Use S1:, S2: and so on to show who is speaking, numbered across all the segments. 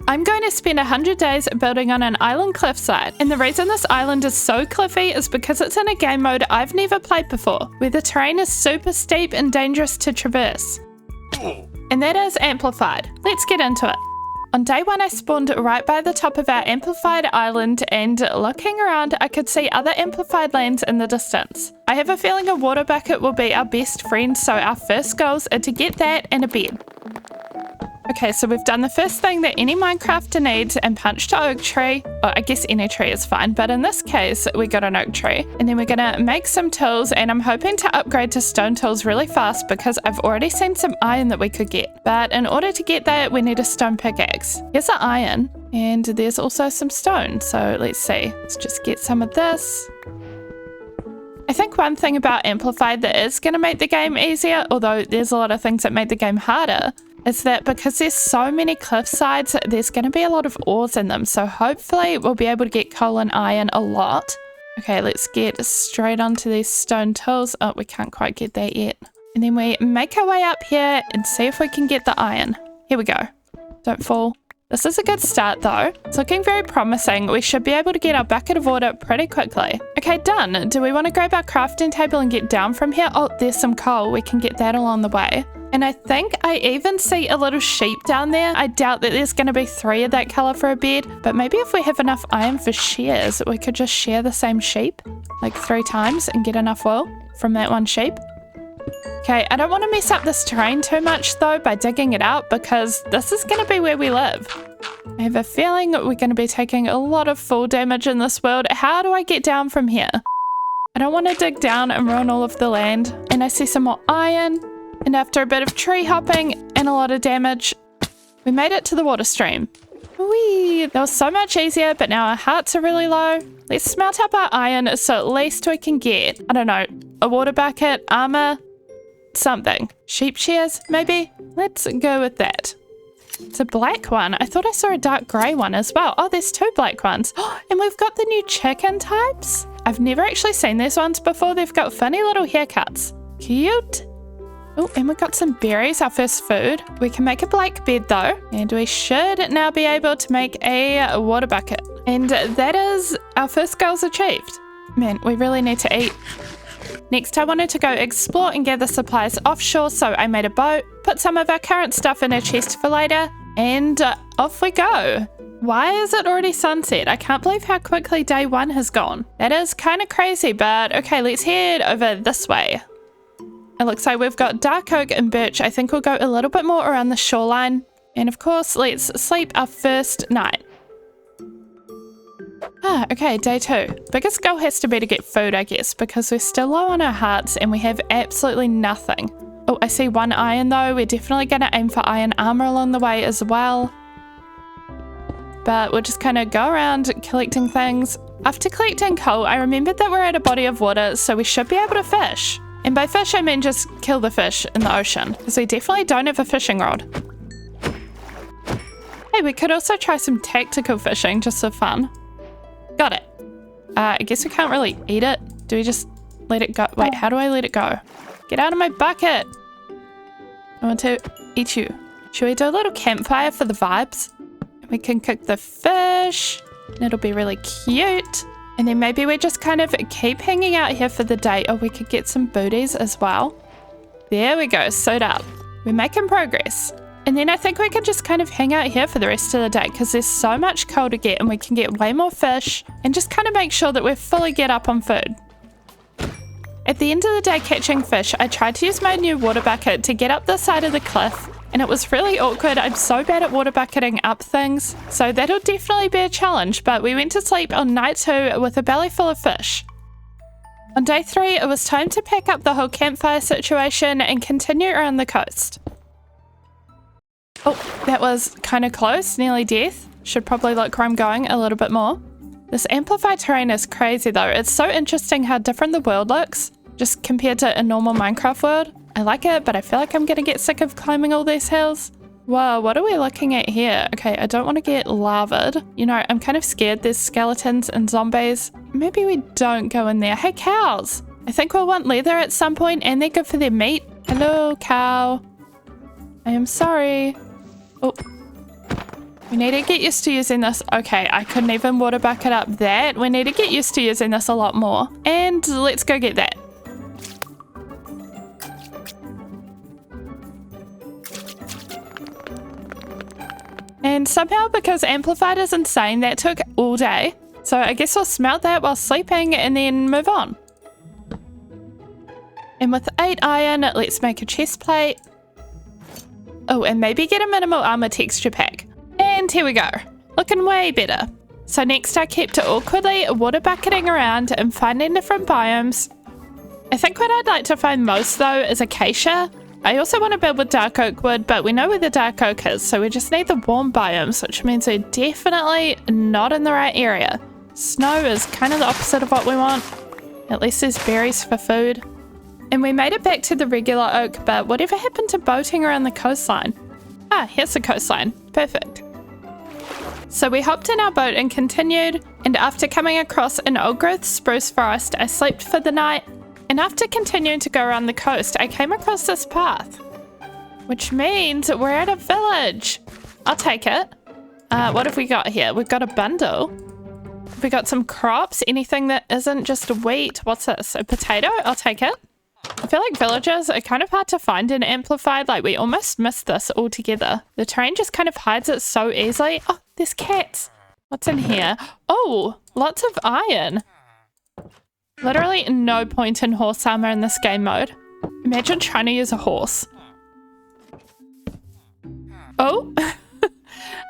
S1: I'm going to spend 100 days building on an island cliffside. And the reason this island is so cliffy is because it's in a game mode I've never played before, where the terrain is super steep and dangerous to traverse. And that is amplified. Let's get into it. On day 1, I spawned right by the top of our amplified island, and looking around, I could see other amplified lands in the distance. I have a feeling a water bucket will be our best friend, so our first goals are to get that and a bed. Okay, so we've done the first thing that any Minecrafter needs and punched an oak tree. Oh, I guess any tree is fine, but in this case, we got an oak tree. And then we're gonna make some tools, and I'm hoping to upgrade to stone tools really fast because I've already seen some iron that we could get. But in order to get that, we need a stone pickaxe. Here's the iron, and there's also some stone. So let's see, let's just get some of this. I think one thing about Amplified that is gonna make the game easier, although there's a lot of things that make the game harder, is that because there's so many cliff sides, there's going to be a lot of ores in them. So hopefully we'll be able to get coal and iron a lot. Okay, let's get straight onto these stone tools. Oh, we can't quite get that yet. And then we make our way up here and see if we can get the iron. Here we go. Don't fall. This is a good start though. It's looking very promising. We should be able to get our bucket of water pretty quickly. Okay, done. Do we want to grab our crafting table and get down from here? Oh, there's some coal. We can get that along the way. And I think I even see a little sheep down there. I doubt that there's going to be 3 of that colour for a bed, but maybe if we have enough iron for shares, we could just share the same sheep like 3 times and get enough wool from that one sheep. Okay, I don't want to mess up this terrain too much though by digging it out because this is going to be where we live. I have a feeling we're going to be taking a lot of fall damage in this world. How do I get down from here? I don't want to dig down and ruin all of the land. And I see some more iron. And after a bit of tree hopping and a lot of damage, we made it to the water stream. Whee! That was so much easier, but now our hearts are really low. Let's smelt up our iron so at least we can get, I don't know, a water bucket, armor, something. Sheep shears, maybe? Let's go with that. It's a black one. I thought I saw a dark grey one as well. Oh, there's 2 black ones. And we've got the new chicken types. I've never actually seen these ones before. They've got funny little haircuts. Cute. Oh, and we've got some berries, our first food. We can make a black bed though, and we should now be able to make a water bucket. And that is our first goals achieved. Man, we really need to eat. Next, I wanted to go explore and gather supplies offshore, so I made a boat, put some of our current stuff in a chest for later, and off we go. Why is it already sunset? I can't believe how quickly day 1 has gone. That is kind of crazy, but okay, let's head over this way. It looks like we've got dark oak and birch. I think we'll go a little bit more around the shoreline. And of course, let's sleep our first night. Ah, okay, day 2. Biggest goal has to be to get food, I guess, because we're still low on our hearts and we have absolutely nothing. Oh, I see 1 iron though. We're definitely going to aim for iron armor along the way as well. But we'll just kind of go around collecting things. After collecting coal, I remembered that we're at a body of water, so we should be able to fish. And by fish, I mean just kill the fish in the ocean, because we definitely don't have a fishing rod. Hey, we could also try some tactical fishing, just for fun. Got it. I guess we can't really eat it. Do we just let it go? Wait, how do I let it go? Get out of my bucket. I want to eat you. Should we do a little campfire for the vibes? We can cook the fish, and it'll be really cute. And then maybe we just kind of keep hanging out here for the day. Oh, we could get some booties as well. There we go, sewed up. We're making progress. And then I think we can just kind of hang out here for the rest of the day because there's so much coal to get and we can get way more fish and just kind of make sure that we're fully get up on food. At the end of the day catching fish, I tried to use my new water bucket to get up the side of the cliff. And it was really awkward. I'm so bad at water bucketing up things. So that'll definitely be a challenge. But we went to sleep on night 2 with a belly full of fish. On day 3, it was time to pack up the whole campfire situation and continue around the coast. Oh, that was kind of close. Nearly death. Should probably look where I'm going a little bit more. This amplified terrain is crazy though. It's so interesting how different the world looks just compared to a normal Minecraft world. I like it, but I feel like I'm gonna get sick of climbing all these hills. Whoa, what are we looking at here? Okay, I don't want to get lavaed. You know, I'm kind of scared there's skeletons and zombies. Maybe we don't go in there. Hey, cows! I think we'll want leather at some point and they're good for their meat. Hello, cow. I am sorry. Oh. We need to get used to using this. Okay, I couldn't even water bucket up that. We need to get used to using this a lot more. And let's go get that. And somehow, because Amplified is insane, that took all day. So I guess we'll smelt that while sleeping and then move on. And with 8 iron, let's make a chest plate. Oh, and maybe get a minimal armor texture pack. And here we go. Looking way better. So next I kept awkwardly water bucketing around and finding different biomes. I think what I'd like to find most though is acacia. I also want to build with dark oak wood, but we know where the dark oak is, so we just need the warm biomes, which means we're definitely not in the right area. Snow is kind of the opposite of what we want. At least there's berries for food. And we made it back to the regular oak, but whatever happened to boating around the coastline? Ah, here's the coastline. Perfect. So we hopped in our boat and continued, and after coming across an old-growth spruce forest, I slept for the night. And after continuing to go around the coast, I came across this path, which means we're at a village. I'll take it. What have we got here? We've got a bundle. We got some crops, anything that isn't just wheat. What's this? A potato? I'll take it. I feel like villages are kind of hard to find in Amplified. Like, we almost missed this altogether. The terrain just kind of hides it so easily. Oh, there's cats. What's in here? Oh, lots of iron. Literally no point in horse armor in this game mode. Imagine trying to use a horse. Oh,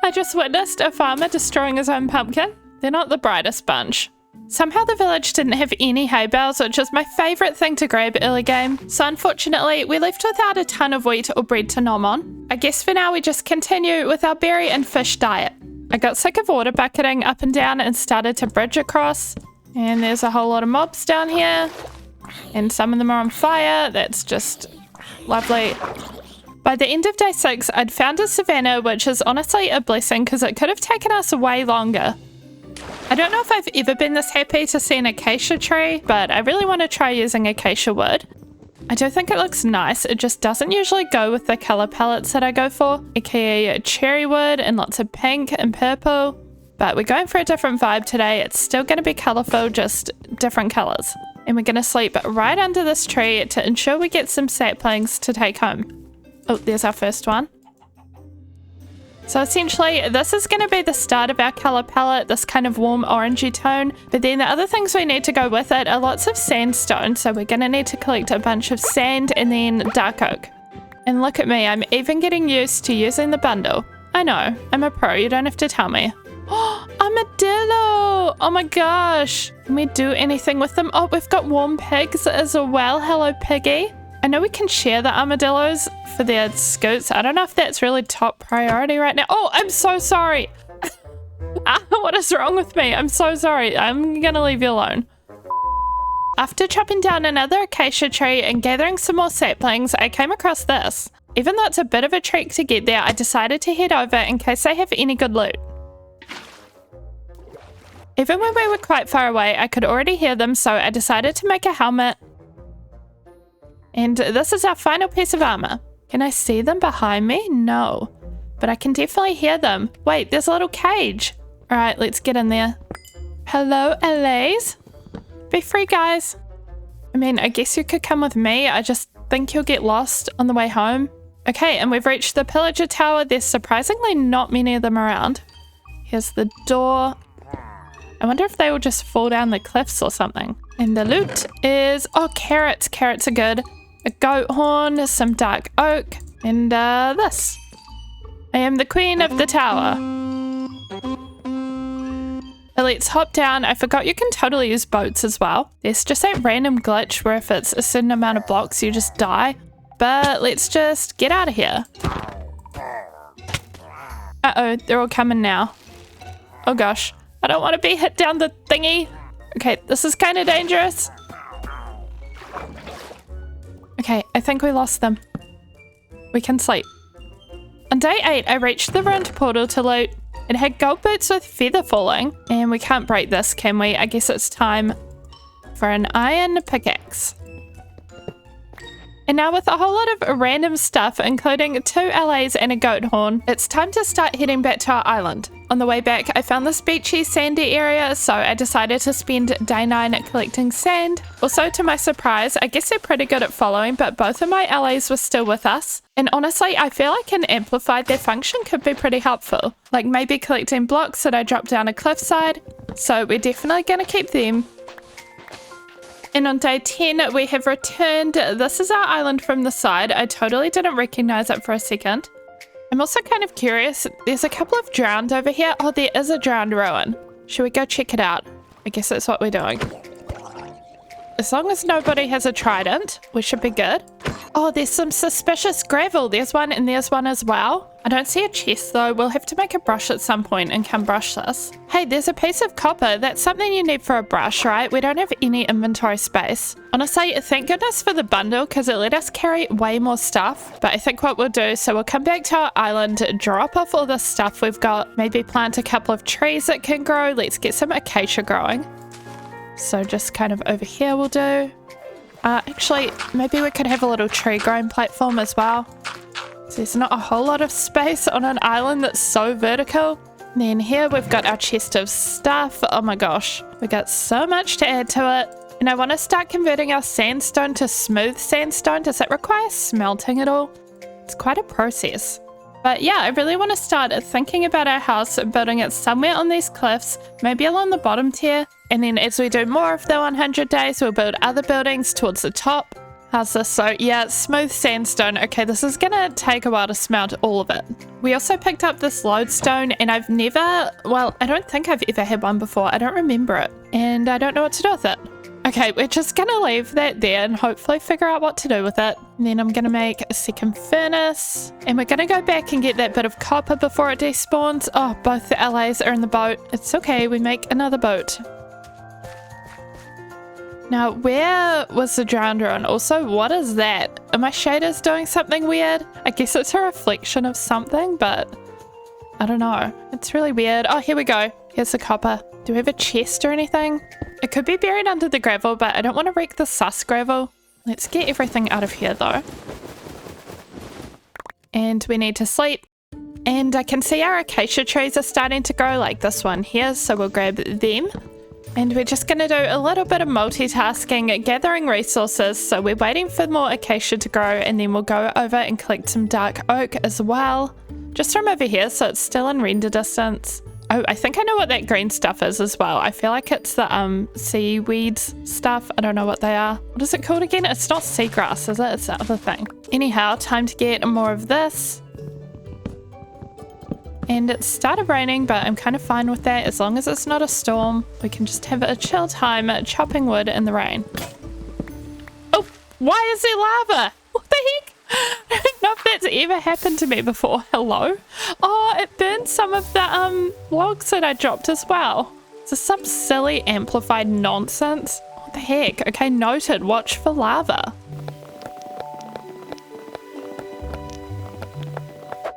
S1: I just witnessed a farmer destroying his own pumpkin. They're not the brightest bunch. Somehow the village didn't have any hay bales, which is my favourite thing to grab early game. So unfortunately, we left without a ton of wheat or bread to nom on. I guess for now we just continue with our berry and fish diet. I got sick of water bucketing up and down and started to bridge across. And there's a whole lot of mobs down here. And some of them are on fire. That's just lovely. By the end of day 6, I'd found a savanna, which is honestly a blessing because it could have taken us way longer. I don't know if I've ever been this happy to see an acacia tree, but I really want to try using acacia wood. I do think it looks nice. It just doesn't usually go with the color palettes that I go for, aka cherry wood and lots of pink and purple. But we're going for a different vibe today. It's still going to be colorful, just different colors. And we're going to sleep right under this tree to ensure we get some saplings to take home. Oh, there's our first one. So essentially, this is going to be the start of our color palette, this kind of warm orangey tone. But then the other things we need to go with it are lots of sandstone. So we're going to need to collect a bunch of sand and then dark oak. And look at me, I'm even getting used to using the bundle. I know, I'm a pro, you don't have to tell me. Oh, armadillo! Oh my gosh. Can we do anything with them? Oh, we've got warm pigs as well. Hello, piggy. I know we can share the armadillos for their scoots. I don't know if that's really top priority right now. Oh, I'm so sorry. What is wrong with me? I'm so sorry. I'm gonna leave you alone. After chopping down another acacia tree and gathering some more saplings, I came across this. Even though it's a bit of a trek to get there, I decided to head over in case they have any good loot. Even when we were quite far away, I could already hear them, so I decided to make a helmet. And this is our final piece of armor. Can I see them behind me? No. But I can definitely hear them. Wait, there's a little cage. All right, let's get in there. Hello, LAs. Be free, guys. I mean, I guess you could come with me. I just think you'll get lost on the way home. Okay, and we've reached the pillager tower. There's surprisingly not many of them around. Here's the door. I wonder if they will just fall down the cliffs or something. And the loot is... oh, carrots. Carrots are good. A goat horn, some dark oak, and this. I am the queen of the tower. But let's hop down. I forgot you can totally use boats as well. There's just that random glitch where if it's a certain amount of blocks, you just die. But let's just get out of here. Uh-oh, they're all coming now. Oh gosh, I don't want to be hit down the thingy. Okay, this is kind of dangerous. Okay, I think we lost them. We can sleep. On day 8, I reached the ruined portal to loot. It had gold boots with feather falling, and we can't break this, can we? I guess it's time for an iron pickaxe. And now with a whole lot of random stuff, including 2 LAs and a goat horn, it's time to start heading back to our island. On the way back, I found this beachy, sandy area, so I decided to spend day 9 collecting sand. Also, to my surprise, I guess they're pretty good at following, but both of my LAs were still with us. And honestly, I feel like an amplified their function could be pretty helpful. Like maybe collecting blocks that I dropped down a cliffside. So we're definitely going to keep them. And on day 10, we have returned. This is our island from the side. I totally didn't recognize it for a second. I'm also kind of curious. There's a couple of drowned over here. Oh, there is a drowned ruin. Should we go check it out? I guess that's what we're doing. As long as nobody has a trident, we should be good. Oh, there's some suspicious gravel. There's one and there's one as well. I don't see a chest though. We'll have to make a brush at some point and come brush this. Hey, there's a piece of copper. That's something you need for a brush, right? We don't have any inventory space. Honestly, thank goodness for the bundle because it let us carry way more stuff. But I think what we'll do, so we'll come back to our island, drop off all the stuff we've got, maybe plant a couple of trees that can grow. Let's get some acacia growing. So just kind of over here we'll do. Actually, maybe we could have a little tree growing platform as well. So there's not a whole lot of space on an island that's so vertical. And then here we've got our chest of stuff. Oh my gosh, we got so much to add to it. And I want to start converting our sandstone to smooth sandstone. Does that require smelting at all? It's quite a process. But yeah, I really want to start thinking about our house, building it somewhere on these cliffs, maybe along the bottom tier. And then as we do more of the 100 days, we'll build other buildings towards the top. How's this? So yeah, smooth sandstone. Okay, this is gonna take a while to smelt all of it. We also picked up this lodestone and I've never, well, I don't think I've ever had one before. I don't remember it and I don't know what to do with it. Okay, we're just gonna leave that there and hopefully figure out what to do with it. And then I'm gonna make a second furnace and we're gonna go back and get that bit of copper before it despawns. Oh, both the LAs are in the boat. It's okay, we make another boat. Now, where was the drowned ruin? Also, what is that? Are my shaders doing something weird? I guess it's a reflection of something, but I don't know. It's really weird. Oh, here we go. Here's the copper. Do we have a chest or anything? It could be buried under the gravel, but I don't want to wreck the sus gravel. Let's get everything out of here, though. And we need to sleep. And I can see our acacia trees are starting to grow, like this one here, so we'll grab them. And we're just going to do a little bit of multitasking, gathering resources. So we're waiting for more acacia to grow and then we'll go over and collect some dark oak as well. Just from over here, so it's still in render distance. Oh, I think I know what that green stuff is as well. I feel like it's the seaweeds stuff. I don't know what they are. What is it called again? It's not seagrass, is it? It's that other thing. Anyhow, time to get more of this. And it started raining, but I'm kind of fine with that. As long as it's not a storm, we can just have a chill time chopping wood in the rain. Oh, why is there lava? What the heck? I don't know if that's ever happened to me before. Hello? Oh, it burned some of the logs that I dropped as well. Is this some silly amplified nonsense? What the heck? Okay, noted. Watch for lava.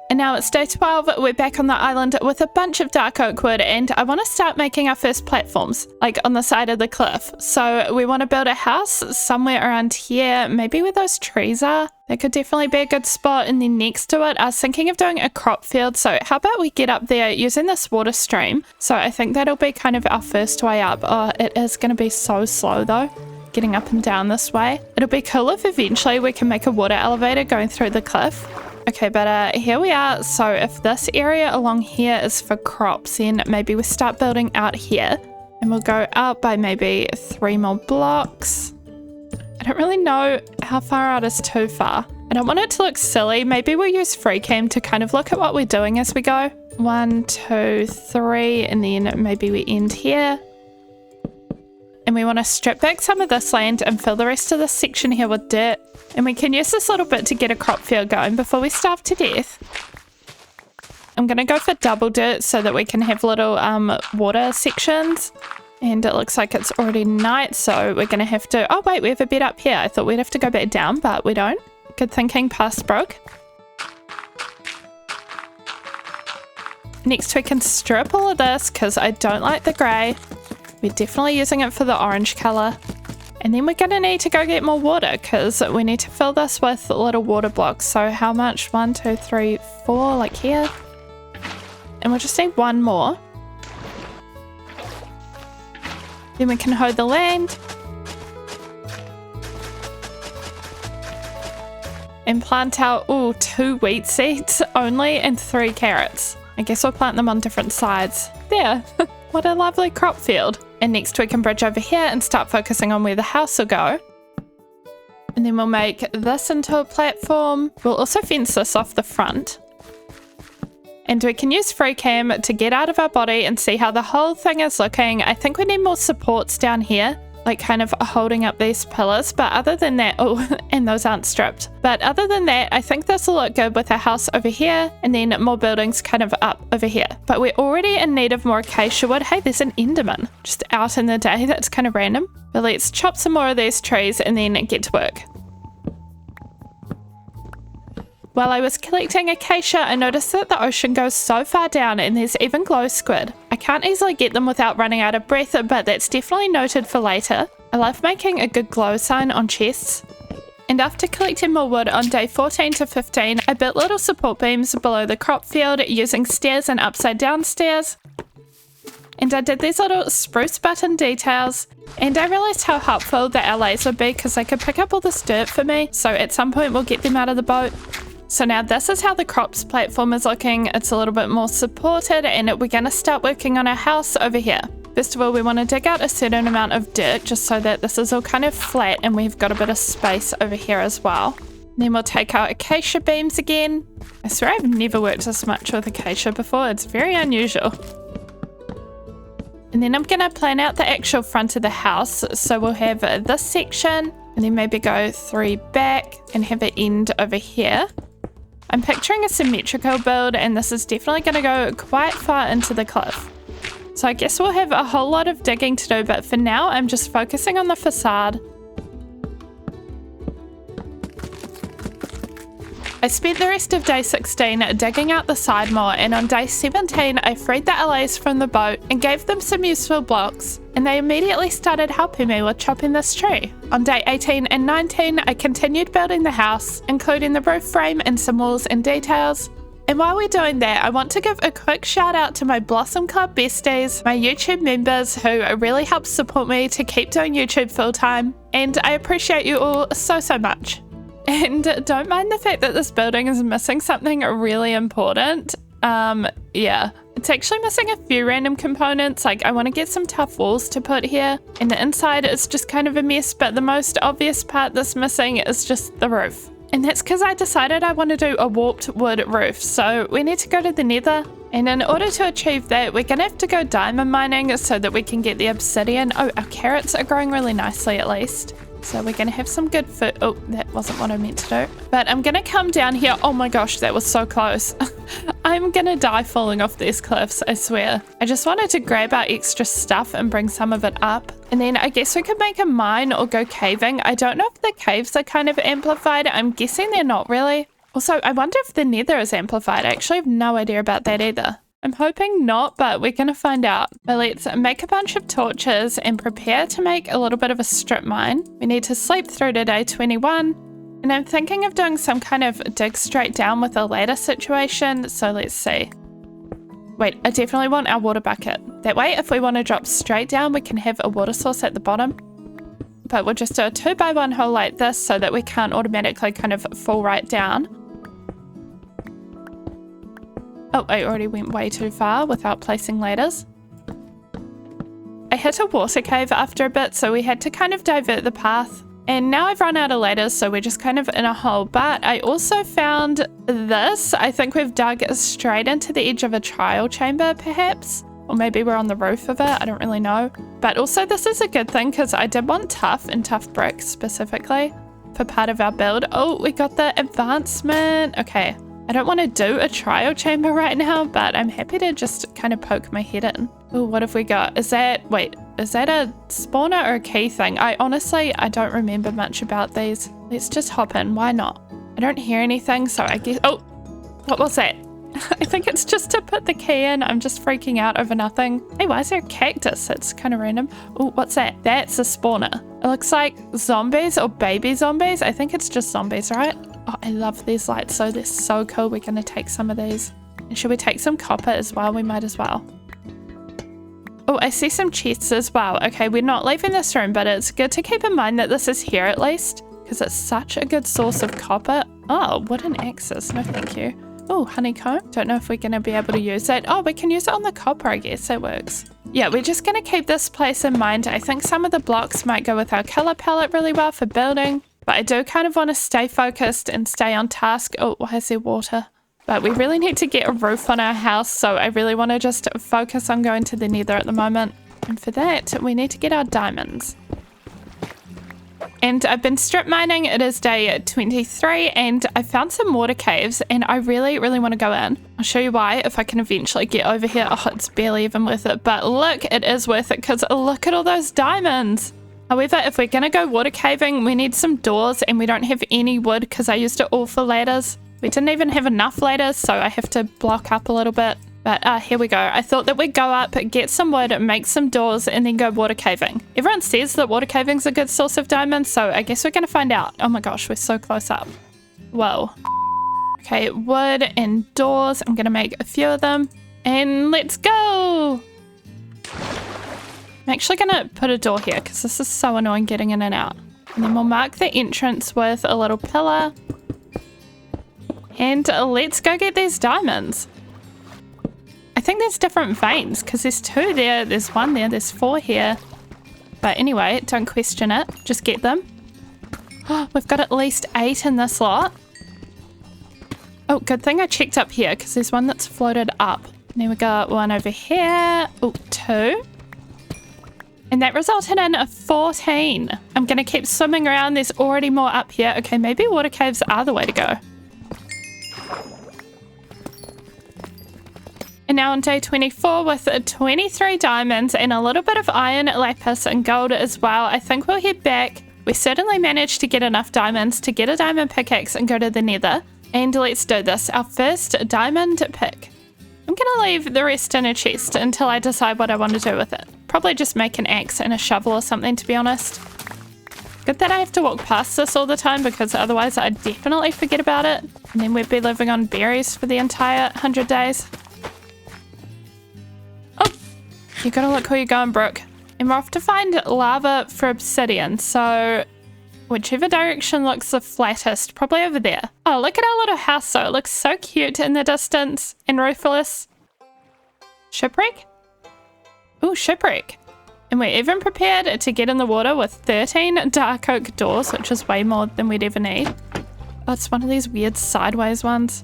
S1: And now it's day 12, we're back on the island with a bunch of dark oak wood and I want to start making our first platforms, like on the side of the cliff. So we want to build a house somewhere around here, maybe where those trees are. That could definitely be a good spot. And then next to it, I was thinking of doing a crop field. So how about we get up there using this water stream? So I think that'll be kind of our first way up. Oh, it is going to be so slow though, getting up and down this way. It'll be cool if eventually we can make a water elevator going through the cliff. Okay, but here we are. So if this area along here is for crops, then maybe we start building out here and we'll go out by maybe 3 more blocks. I don't really know how far out is too far. I don't want it to look silly. Maybe we'll use FreeCam to kind of look at what we're doing as we go. 1, 2, 3, and then maybe we end here. And we want to strip back some of this land and fill the rest of this section here with dirt. And we can use this little bit to get a crop field going before we starve to death. I'm going to go for double dirt so that we can have little water sections. And it looks like it's already night, so we're going to have to... Oh, wait, we have a bed up here. I thought we'd have to go back down, but we don't. Good thinking, past Brooke. Next, we can strip all of this because I don't like the grey. We're definitely using it for the orange colour. And then we're going to need to go get more water because we need to fill this with little water blocks. So how much? 1, 2, 3, 4, like here. And we'll just need one more. Then we can hoe the land. And plant out, 2 wheat seeds only and 3 carrots. I guess we'll plant them on different sides. There. What a lovely crop field. And next we can bridge over here and start focusing on where the house will go. And then we'll make this into a platform. We'll also fence this off the front. And we can use free cam to get out of our body and see how the whole thing is looking. I think we need more supports down here, like kind of holding up these pillars. But other than that, and those aren't stripped. But other than that, I think this will look good with our house over here and then more buildings kind of up over here. But we're already in need of more acacia wood. Hey, there's an Enderman just out in the day. That's kind of random. But let's chop some more of these trees and then get to work. While I was collecting acacia, I noticed that the ocean goes so far down and there's even glow squid. I can't easily get them without running out of breath, but that's definitely noted for later. I love making a good glow sign on chests. And after collecting more wood on day 14 to 15, I built little support beams below the crop field using stairs and upside down stairs. And I did these little spruce button details. And I realized how helpful the LAs would be because they could pick up all this dirt for me. So at some point we'll get them out of the boat. So now this is how the crops platform is looking. It's a little bit more supported and we're going to start working on our house over here. First of all, we want to dig out a certain amount of dirt just so that this is all kind of flat and we've got a bit of space over here as well. Then we'll take our acacia beams again. I swear I've never worked this much with acacia before. It's very unusual. And then I'm going to plan out the actual front of the house. So we'll have this section and then maybe go 3 back and have it end over here. I'm picturing a symmetrical build and this is definitely going to go quite far into the cliff. So I guess we'll have a whole lot of digging to do, but for now I'm just focusing on the facade. I spent the rest of day 16 digging out the side more, and on day 17 I freed the LAs from the boat and gave them some useful blocks, and they immediately started helping me with chopping this tree. On day 18 and 19 I continued building the house, including the roof frame and some walls and details. And while we're doing that, I want to give a quick shout out to my Blossom Club besties, my YouTube members who really help support me to keep doing YouTube full time, and I appreciate you all so much. And don't mind the fact that this building is missing something really important. Yeah, it's actually missing a few random components. Like I want to get some tough walls to put here, and the inside is just kind of a mess, but the most obvious part that's missing is just the roof. And that's because I decided I want to do a warped wood roof, so we need to go to the nether. And in order to achieve that, we're going to have to go diamond mining so that we can get the obsidian. Oh, our carrots are growing really nicely at least. So we're going to have some good food. Oh, that wasn't what I meant to do. But I'm going to come down here. Oh my gosh, that was so close. I'm going to die falling off these cliffs, I swear. I just wanted to grab our extra stuff and bring some of it up. And then I guess we could make a mine or go caving. I don't know if the caves are kind of amplified. I'm guessing they're not really. Also, I wonder if the nether is amplified. I actually have no idea about that either. I'm hoping not, but we're going to find out. But let's make a bunch of torches and prepare to make a little bit of a strip mine. We need to sleep through to day 21. And I'm thinking of doing some kind of dig straight down with a ladder situation. So let's see. Wait, I definitely want our water bucket. That way, if we want to drop straight down, we can have a water source at the bottom. But we'll just do a 2x1 hole like this so that we can't automatically kind of fall right down. Oh, I already went way too far without placing ladders. I hit a water cave after a bit, so we had to kind of divert the path. And now I've run out of ladders, so we're just kind of in a hole. But I also found this. I think we've dug straight into the edge of a trial chamber, perhaps. Or maybe we're on the roof of it. I don't really know. But also this is a good thing because I did want tough and tough bricks specifically for part of our build. Oh, we got the advancement. Okay. I don't want to do a trial chamber right now, but I'm happy to just kind of poke my head in. Oh, what have we got? Is that a spawner or a key thing? I don't remember much about these. Let's just hop in. Why not? I don't hear anything, so I guess... Oh, what was that? I think it's just to put the key in. I'm just freaking out over nothing. Hey, why is there a cactus? It's kind of random. Oh, what's that? That's a spawner. It looks like zombies or baby zombies. I think it's just zombies, right? Oh, I love these lights. So they're so cool. We're going to take some of these. And should we take some copper as well? We might as well. Oh, I see some chests as well. Okay, we're not leaving this room, but it's good to keep in mind that this is here at least, because it's such a good source of copper. Oh, wooden axes. No, thank you. Oh, honeycomb. Don't know if we're going to be able to use that. Oh, we can use it on the copper, I guess. That works. Yeah, we're just going to keep this place in mind. I think some of the blocks might go with our color palette really well for building, but I do kind of want to stay focused and stay on task. Oh, why is there water? But we really need to get a roof on our house, so I really want to just focus on going to the nether at the moment. And for that, we need to get our diamonds. And I've been strip mining. It is day 23, and I found some water caves, and I really, really want to go in. I'll show you why if I can eventually get over here. Oh, it's barely even worth it, but look, it is worth it because look at all those diamonds. However, if we're going to go water caving, we need some doors, and we don't have any wood because I used it all for ladders. We didn't even have enough ladders, so I have to block up a little bit. But here we go. I thought that we'd go up, get some wood, make some doors, and then go water caving. Everyone says that water caving's a good source of diamonds, so I guess we're going to find out. Oh my gosh, we're so close up. Whoa. Okay, wood and doors. I'm going to make a few of them. And let's go! I'm actually going to put a door here because this is so annoying getting in and out. And then we'll mark the entrance with a little pillar. And let's go get these diamonds. I think there's different veins because there's 2 there, there's 1 there, there's 4 here. But anyway, don't question it. Just get them. Oh, we've got at least 8 in this lot. Oh, good thing I checked up here because there's one that's floated up. And then we got 1 over here. Oh, 2. And that resulted in a 14. I'm going to keep swimming around. There's already more up here. Okay, maybe water caves are the way to go. And now on day 24 with 23 diamonds and a little bit of iron, lapis and gold as well, I think we'll head back. We certainly managed to get enough diamonds to get a diamond pickaxe and go to the nether. And let's do this. Our first diamond pick. I'm going to leave the rest in a chest until I decide what I want to do with it. Probably just make an axe and a shovel or something, to be honest. Good that I have to walk past this all the time because otherwise I'd definitely forget about it. And then we'd be living on berries for the entire 100 days. You gotta look where you're going, Brooke. And we're off to find lava for obsidian, so whichever direction looks the flattest, probably over there. Oh, look at our little house though. It looks so cute in the distance and roofless. Shipwreck? Ooh, shipwreck. And we're even prepared to get in the water with 13 dark oak doors, which is way more than we'd ever need. Oh, it's one of these weird sideways ones.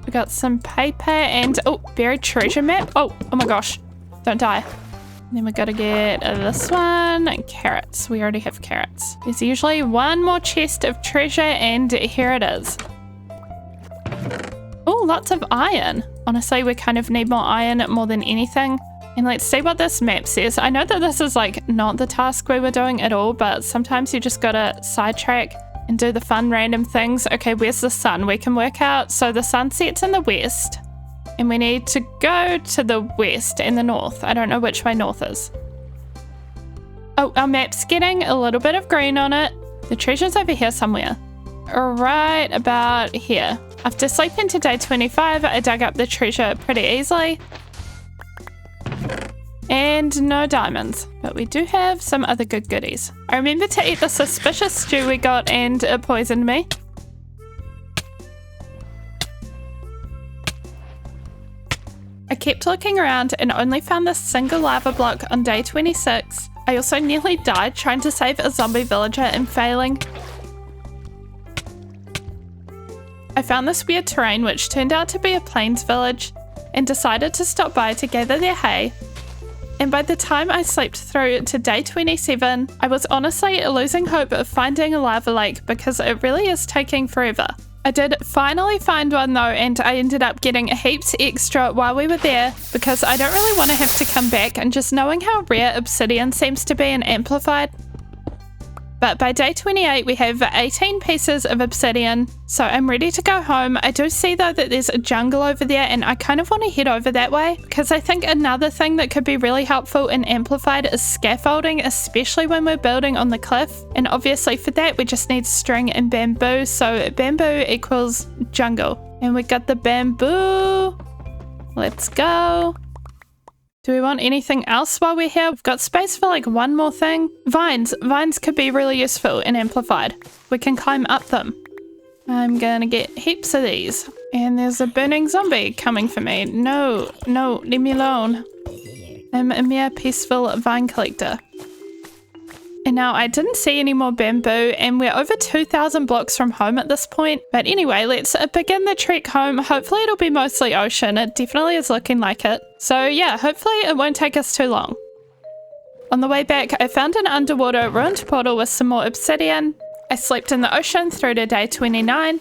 S1: We got some paper and, oh, buried treasure map. Oh my gosh. Don't die. And then we gotta get this one and carrots. We already have carrots. There's usually 1 more chest of treasure and here it is. Oh, lots of iron. Honestly, we kind of need more iron more than anything. And let's see what this map says. I know that this is like not the task we were doing at all, but sometimes you just gotta sidetrack and do the fun random things. Okay, where's the sun? We can work out. So the sun sets in the west. And we need to go to the west and the north. I don't know which way north is. Oh, our map's getting a little bit of green on it. The treasure's over here somewhere. Right about here. After sleeping to day 25, I dug up the treasure pretty easily. And no diamonds. But we do have some other good goodies. I remember to eat the suspicious stew we got and it poisoned me. I kept looking around and only found this single lava block on day 26. I also nearly died trying to save a zombie villager and failing. I found this weird terrain which turned out to be a plains village and decided to stop by to gather their hay. And by the time I slept through to day 27, I was honestly losing hope of finding a lava lake because it really is taking forever. I did finally find one though, and I ended up getting heaps extra while we were there because I don't really want to have to come back, and just knowing how rare obsidian seems to be and amplified. But by day 28, we have 18 pieces of obsidian, so I'm ready to go home. I do see though that there's a jungle over there, and I kind of want to head over that way because I think another thing that could be really helpful in Amplified is scaffolding, especially when we're building on the cliff. And obviously for that we just need string and bamboo, so bamboo equals jungle. And we got the bamboo. Let's go. Do we want anything else while we're here? We've got space for like one more thing. Vines. Vines could be really useful in Amplified. We can climb up them. I'm gonna get heaps of these. And there's a burning zombie coming for me. No, leave me alone. I'm a mere peaceful vine collector. And now I didn't see any more bamboo, and we're over 2,000 blocks from home at this point. But anyway, let's begin the trek home. Hopefully it'll be mostly ocean. It definitely is looking like it. So yeah, hopefully it won't take us too long. On the way back, I found an underwater ruined portal with some more obsidian. I slept in the ocean through to day 29.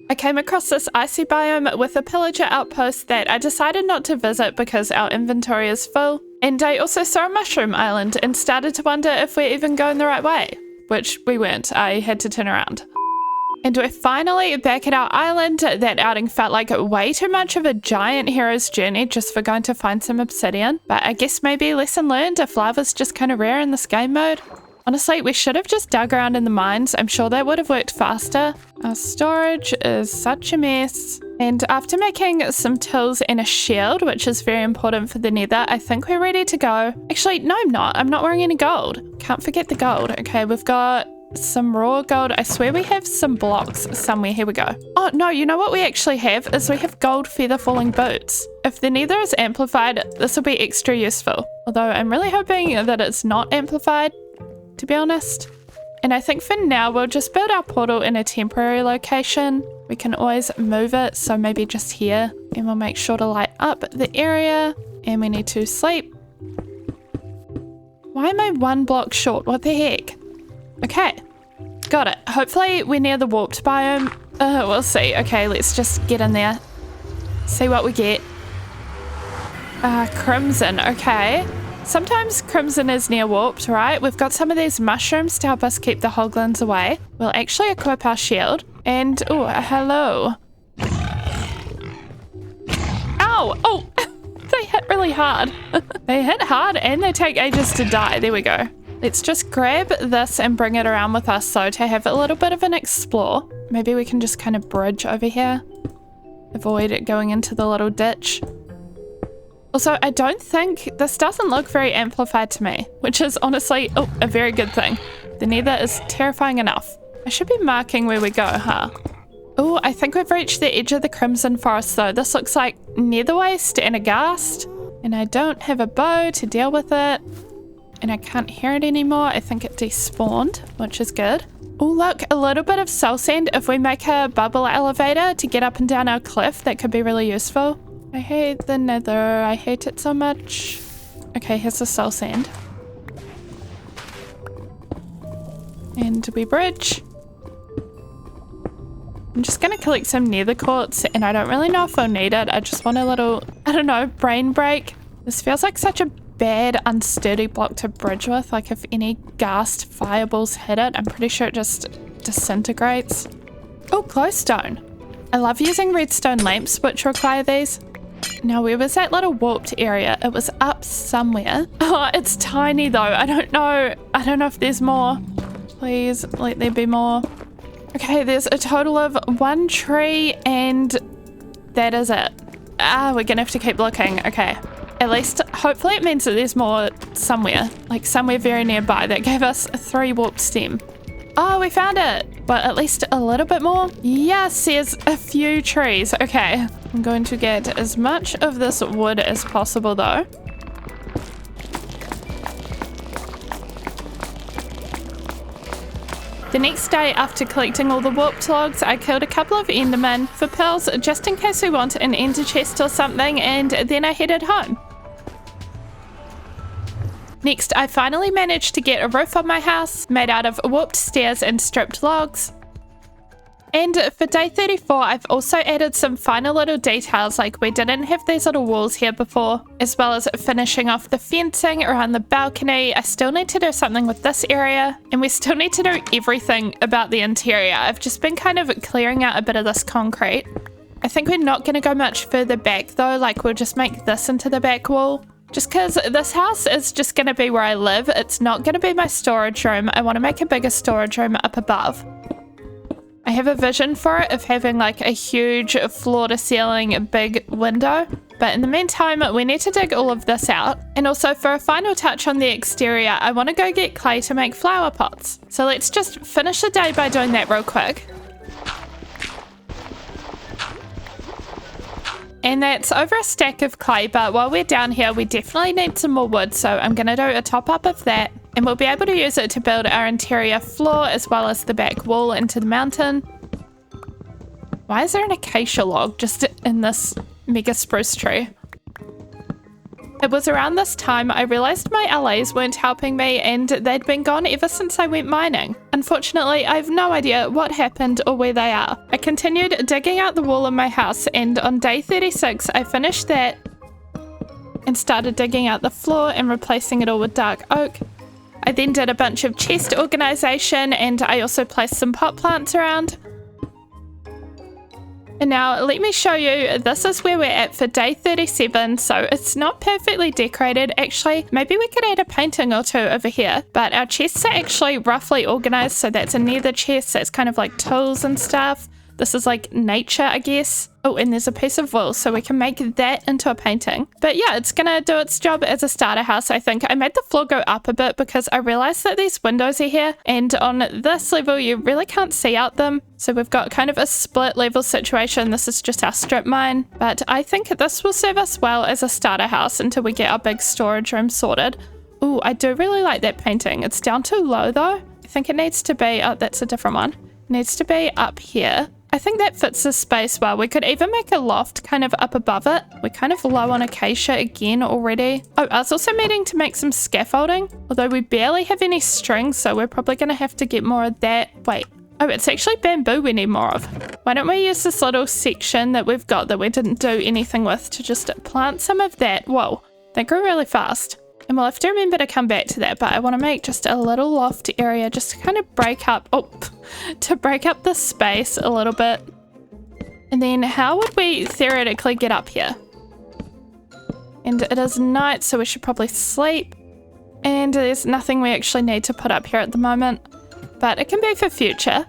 S1: I came across this icy biome with a pillager outpost that I decided not to visit because our inventory is full. And I also saw a mushroom island and started to wonder if we're even going the right way, which we weren't. I had to turn around. And we're finally back at our island. That outing felt like way too much of a giant hero's journey just for going to find some obsidian. But I guess maybe lesson learned if lava's just kind of rare in this game mode. Honestly, we should have just dug around in the mines. I'm sure that would have worked faster. Our storage is such a mess. And after making some tools and a shield, which is very important for the nether, I think we're ready to go. Actually, no, I'm not. I'm not wearing any gold. Can't forget the gold. Okay, we've got some raw gold. I swear we have some blocks somewhere. Here we go. Oh, no, you know what we actually have is we have gold feather falling boots. If the nether is amplified, this will be extra useful. Although I'm really hoping that it's not amplified, to be honest. And I think for now we'll just build our portal in a temporary location. We can always move it, so maybe just here, and we'll make sure to light up the area. And we need to sleep. Why am I one block short? What the heck? Okay, got it. Hopefully we're near the warped biome. We'll see. Okay, let's just get in there, see what we get. Crimson. Okay. Sometimes crimson is near warped, right? We've got some of these mushrooms to help us keep the hoglins away. We'll actually equip our shield. And, oh, hello. Ow! Oh, they hit really hard. They hit hard and they take ages to die. There we go. Let's just grab this and bring it around with us, so to have a little bit of an explore. Maybe we can just kind of bridge over here. Avoid it going into the little ditch. Also, I don't think this doesn't look very amplified to me, which is honestly, a very good thing. The nether is terrifying enough. I should be marking where we go, huh? Oh, I think we've reached the edge of the Crimson Forest though. This looks like nether waste and a ghast, and I don't have a bow to deal with it, and I can't hear it anymore. I think it despawned, which is good. Oh, look, a little bit of soul sand. If we make a bubble elevator to get up and down our cliff, that could be really useful. I hate the nether. I hate it so much. Okay, here's the soul sand. And we bridge. I'm just going to collect some nether quartz, and I don't really know if I'll need it. I just want a little, I don't know, brain break. This feels like such a bad, unsturdy block to bridge with. Like if any ghast fireballs hit it, I'm pretty sure it just disintegrates. Oh, glowstone. I love using redstone lamps, which require these. Now, where was that little warped area? It was up somewhere. Oh, it's tiny though. I don't know if there's more. Please let there be more. Okay, there's a total of 1 tree and that is it. We're gonna have to keep looking. Okay, at least hopefully it means that there's more somewhere, like somewhere very nearby. That gave us 3 warped stem. Oh, we found it. Well, at least a little bit more. Yes, there's a few trees. Okay, I'm going to get as much of this wood as possible though. The next day, after collecting all the warped logs, I killed a couple of endermen for pearls just in case we want an ender chest or something, and then I headed home. Next, I finally managed to get a roof on my house made out of warped stairs and stripped logs. And for day 34, I've also added some final little details, like we didn't have these little walls here before, as well as finishing off the fencing around the balcony. I still need to do something with this area, and we still need to do everything about the interior. I've just been kind of clearing out a bit of this concrete. I think we're not going to go much further back though, like we'll just make this into the back wall. Just because this house is just going to be where I live. It's not going to be my storage room. I want to make a bigger storage room up above. I have a vision for it of having like a huge floor-to-ceiling big window. But in the meantime, we need to dig all of this out. And also for a final touch on the exterior, I want to go get clay to make flower pots. So let's just finish the day by doing that real quick. And that's over a stack of clay, but while we're down here, we definitely need some more wood. So I'm going to do a top up of that. And we'll be able to use it to build our interior floor as well as the back wall into the mountain. Why is there an acacia log just in this mega spruce tree? It was around this time I realized my LAs weren't helping me and they'd been gone ever since I went mining. Unfortunately, I have no idea what happened or where they are. I continued digging out the wall of my house, and on day 36 I finished that and started digging out the floor and replacing it all with dark oak. I then did a bunch of chest organization, and I also placed some pot plants around. And now let me show you, this is where we're at for day 37, so it's not perfectly decorated. Actually, maybe we could add a painting or two over here, but our chests are actually roughly organized, so that's a nether chest, that's kind of like tools and stuff. This is like nature, I guess. Oh, and there's a piece of wool, so we can make that into a painting. But yeah, it's gonna do its job as a starter house, I think. I made the floor go up a bit because I realized that these windows are here, and on this level, you really can't see out them. So we've got kind of a split level situation. This is just our strip mine. But I think this will serve us well as a starter house until we get our big storage room sorted. Ooh, I do really like that painting. It's down too low though. I think it needs to be, oh, that's a different one. It needs to be up here. I think that fits the space well. We could even make a loft kind of up above it. We're kind of low on acacia again already. Oh, I was also meaning to make some scaffolding, although we barely have any string, so we're probably going to have to get more of that. Wait, oh, it's actually bamboo we need more of. Why don't we use this little section that we've got that we didn't do anything with to just plant some of that? Whoa, that grew really fast. And we'll have to remember to come back to that, but I want to make just a little loft area just to kind of break up, to break up the space a little bit. And then how would we theoretically get up here? And it is night, so we should probably sleep. And there's nothing we actually need to put up here at the moment, but it can be for future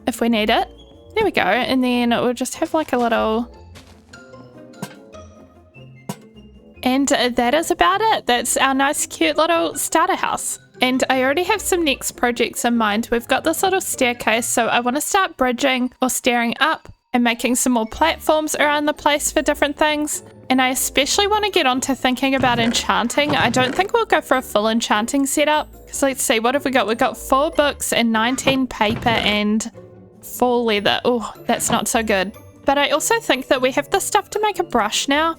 S1: if we need it. There we go. And then we'll just have like a little... And that is about it. That's our nice cute little starter house. And I already have some next projects in mind. We've got this little staircase, so I want to start bridging or staring up and making some more platforms around the place for different things. And I especially want to get on to thinking about enchanting. I don't think we'll go for a full enchanting setup. Because let's see, what have we got? We've got 4 books and 19 paper and 4 leather. Oh, that's not so good. But I also think that we have the stuff to make a brush now.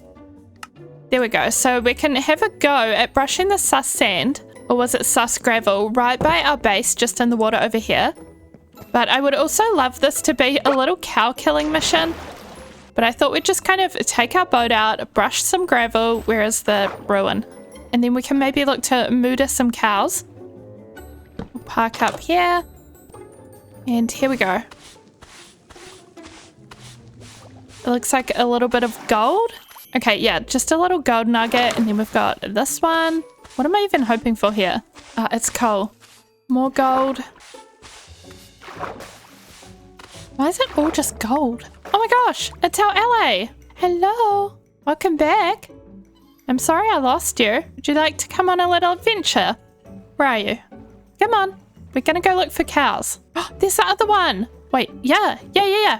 S1: There we go. So we can have a go at brushing the sus sand, or was it sus gravel, right by our base just in the water over here. But I would also love this to be a little cow killing mission. But I thought we'd just kind of take our boat out, brush some gravel, where is the ruin? And then we can maybe look to murder some cows. We'll park up here. And here we go. It looks like a little bit of gold. Okay, yeah, just a little gold nugget, and then we've got this one. What am I even hoping for here? It's coal. More gold. Why is it all just gold? Oh my gosh, it's our LA. Hello, welcome back. I'm sorry I lost you. Would you like to come on a little adventure? Where are you? Come on, we're gonna go look for cows. Oh, there's the other one. Wait, yeah,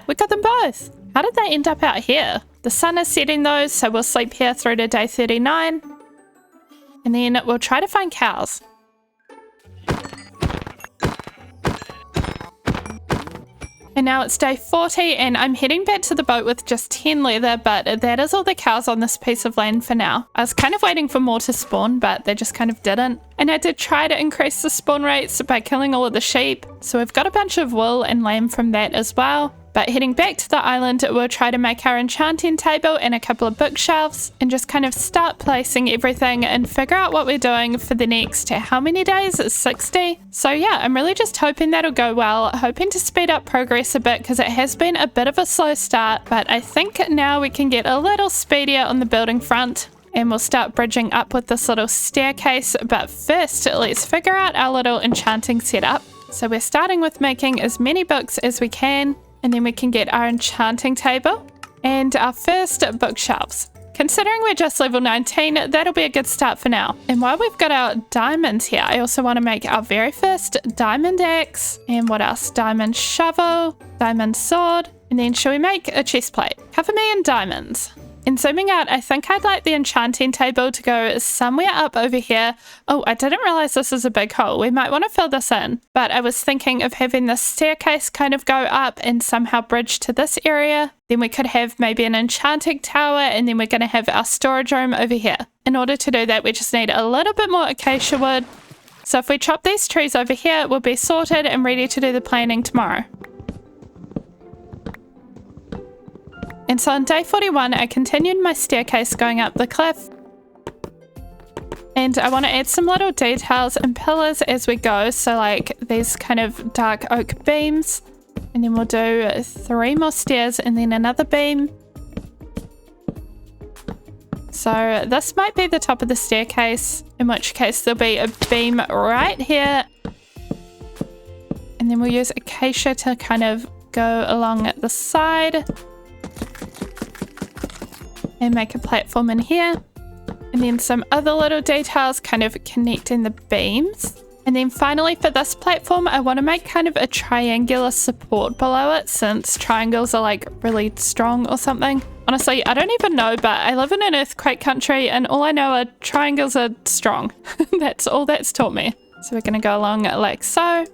S1: we got them both. How did they end up out here? The sun is setting though, so we'll sleep here through to day 39. And then we'll try to find cows. And now it's day 40 and I'm heading back to the boat with just 10 leather, but that is all the cows on this piece of land for now. I was kind of waiting for more to spawn, but they just kind of didn't. And I did try to increase the spawn rates by killing all of the sheep. So we've got a bunch of wool and lamb from that as well. But heading back to the island, we'll try to make our enchanting table and a couple of bookshelves and just kind of start placing everything and figure out what we're doing for the next, how many days? 60? So yeah, I'm really just hoping that'll go well, hoping to speed up progress a bit because it has been a bit of a slow start, but I think now we can get a little speedier on the building front. And we'll start bridging up with this little staircase, but first let's figure out our little enchanting setup. So we're starting with making as many books as we can, and then we can get our enchanting table and our first bookshelves. Considering we're just level 19, that'll be a good start for now. And while we've got our diamonds here, I also want to make our very first diamond axe. And what else? Diamond shovel, diamond sword, and then shall we make a chest plate? Cover me in diamonds. And zooming out, I think I'd like the enchanting table to go somewhere up over here. Oh, I didn't realize this is a big hole. We might want to fill this in. But I was thinking of having this staircase kind of go up and somehow bridge to this area. Then we could have maybe an enchanting tower, and then we're going to have our storage room over here. In order to do that, we just need a little bit more acacia wood. So if we chop these trees over here, we'll be sorted and ready to do the planning tomorrow. And so on day 41, I continued my staircase going up the cliff. And I want to add some little details and pillars as we go. So like these kind of dark oak beams. And then we'll do 3 more stairs and then another beam. So this might be the top of the staircase, in which case there'll be a beam right here. And then we'll use acacia to kind of go along the side. And make a platform in here. And then some other little details kind of connecting the beams. And then finally for this platform, I want to make kind of a triangular support below it, since triangles are like really strong or something. Honestly, I don't even know, but I live in an earthquake country and all I know are triangles are strong. That's all that's taught me. So we're going to go along like so.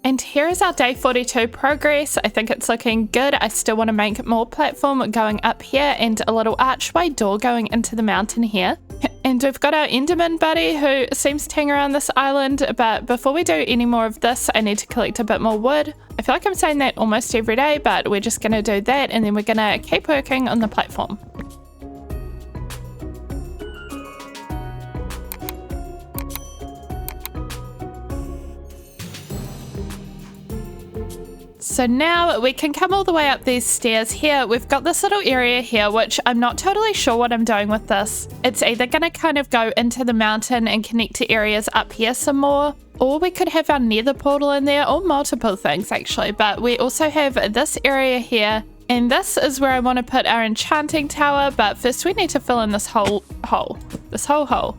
S1: And here is our day 42 progress. I think it's looking good. I still want to make more platform going up here and a little archway door going into the mountain here. And we've got our Enderman buddy who seems to hang around this island, but before we do any more of this, I need to collect a bit more wood. I feel like I'm saying that almost every day, but we're just going to do that and then we're going to keep working on the platform. So now we can come all the way up these stairs here. We've got this little area here, which I'm not totally sure what I'm doing with this. It's either going to kind of go into the mountain and connect to areas up here some more, or we could have our nether portal in there, or multiple things actually. But we also have this area here, and this is where I want to put our enchanting tower, but first we need to fill in this whole hole.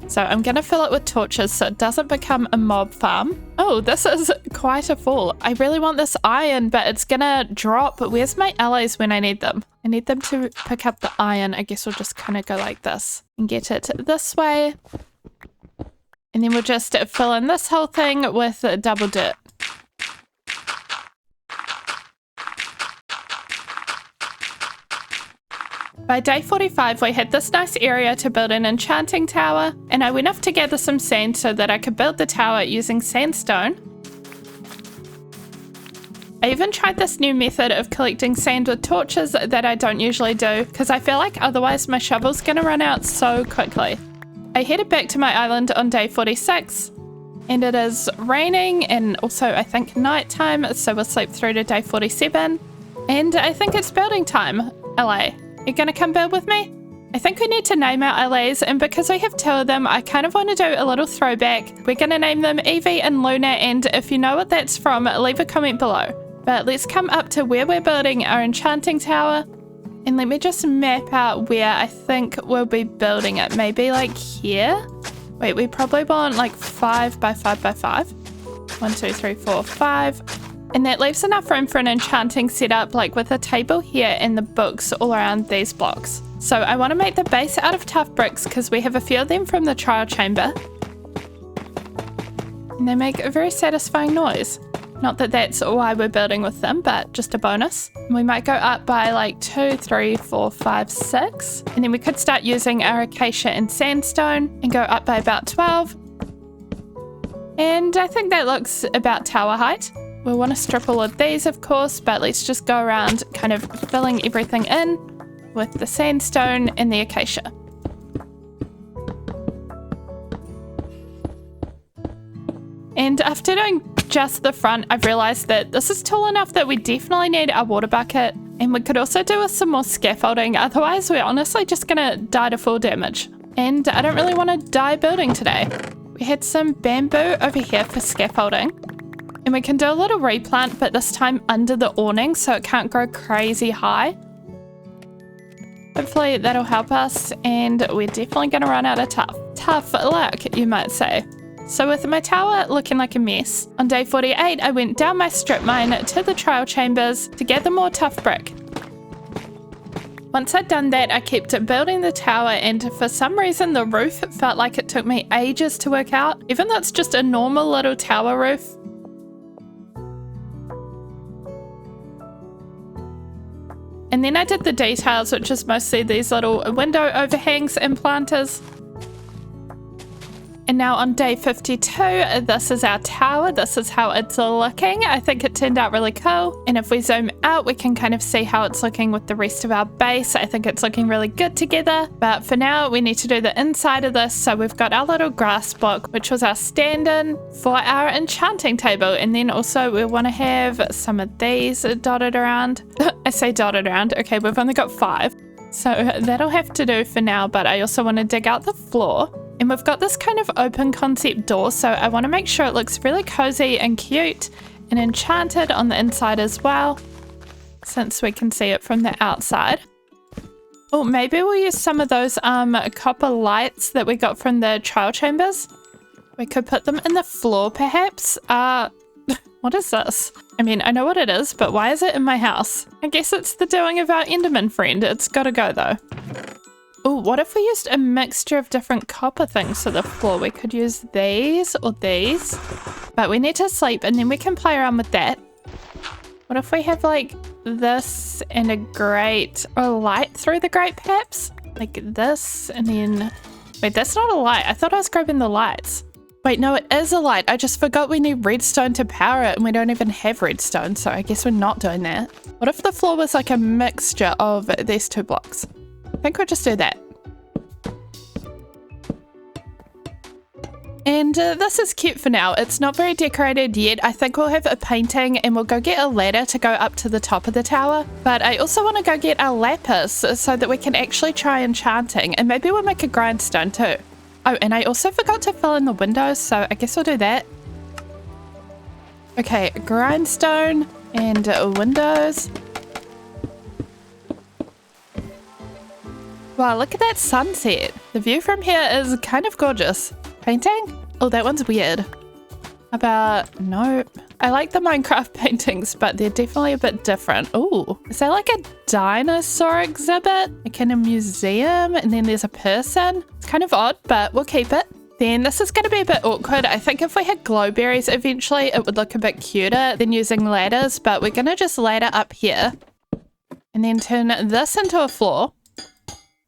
S1: So I'm going to fill it with torches so it doesn't become a mob farm. Oh, this is quite a fall. I really want this iron, but it's going to drop. Where's my allies when I need them? I need them to pick up the iron. I guess we'll just kind of go like this and get it this way. And then we'll just fill in this whole thing with double dirt. By day 45, we had this nice area to build an enchanting tower, and I went off to gather some sand so that I could build the tower using sandstone. I even tried this new method of collecting sand with torches that I don't usually do, because I feel like otherwise my shovel's gonna run out so quickly. I headed back to my island on day 46, and it is raining and also I think nighttime, so we'll sleep through to day 47. And I think it's building time. LA. You gonna come build with me? I think we need to name our LAs, and because we have 2 of them, I kind of want to do a little throwback. We're gonna name them Evie and Luna, and if you know what that's from, leave a comment below. But let's come up to where we're building our enchanting tower, and let me just map out where I think we'll be building it. Maybe like here? Wait, we probably want like 5 by 5 by 5. 1, 2, 3, 4, 5. And that leaves enough room for an enchanting setup, like with a table here and the books all around these blocks. So I want to make the base out of tough bricks because we have a few of them from the trial chamber. And they make a very satisfying noise. Not that that's why we're building with them, but just a bonus. And we might go up by like 2, 3, 4, 5, 6. And then we could start using our acacia and sandstone and go up by about 12. And I think that looks about tower height. We'll want to strip all of these, of course, but let's just go around kind of filling everything in with the sandstone and the acacia. And after doing just the front, I've realized that this is tall enough that we definitely need our water bucket. And we could also do with some more scaffolding. Otherwise, we're honestly just gonna die to full damage. And I don't really want to die building today. We had some bamboo over here for scaffolding. And we can do a little replant, but this time under the awning so it can't grow crazy high. Hopefully that'll help us, and we're definitely going to run out of tough luck, you might say. So with my tower looking like a mess, on day 48 I went down my strip mine to the trial chambers to gather more tough brick. Once I'd done that, I kept building the tower, and for some reason the roof felt like it took me ages to work out, even though it's just a normal little tower roof. And then I did the details, which is mostly these little window overhangs and planters. And now on day 52, this is our tower. This is how it's looking. I think it turned out really cool. And if we zoom out, we can kind of see how it's looking with the rest of our base. I think it's looking really good together. But for now, we need to do the inside of this. So we've got our little grass block, which was our stand-in for our enchanting table. And then also we want to have some of these dotted around. I say dotted around. Okay, we've only got 5. So that'll have to do for now. But I also want to dig out the floor. And we've got this kind of open concept door, so I want to make sure it looks really cozy and cute and enchanted on the inside as well, since we can see it from the outside. Oh, maybe we'll use some of those copper lights that we got from the trial chambers. We could put them in the floor, perhaps. What is this? I mean, I know what it is, but why is it in my house? I guess it's the doing of our Enderman friend. It's gotta go, though. Oh, what if we used a mixture of different copper things for the floor? We could use these or these, but we need to sleep and then we can play around with that. What if we have like this and a grate or a light through the grate perhaps? Like this and then... Wait, that's not a light. I thought I was grabbing the lights. Wait, no, it is a light. I just forgot we need redstone to power it and we don't even have redstone, so I guess we're not doing that. What if the floor was like a mixture of these 2 blocks? I think we'll just do that. And this is cute for now. It's not very decorated yet. I think we'll have a painting and we'll go get a ladder to go up to the top of the tower. But I also want to go get our lapis so that we can actually try enchanting, and maybe we'll make a grindstone too. Oh, and I also forgot to fill in the windows, so I guess we'll do that. Okay, grindstone and windows. Wow, look at that sunset. The view from here is kind of gorgeous. Painting? Oh, that one's weird. Nope. I like the Minecraft paintings, but they're definitely a bit different. Oh, is that like a dinosaur exhibit? Like in a museum, and then there's a person? It's kind of odd, but we'll keep it. Then this is going to be a bit awkward. I think if we had glowberries eventually, it would look a bit cuter than using ladders, but we're going to just ladder up here and then turn this into a floor.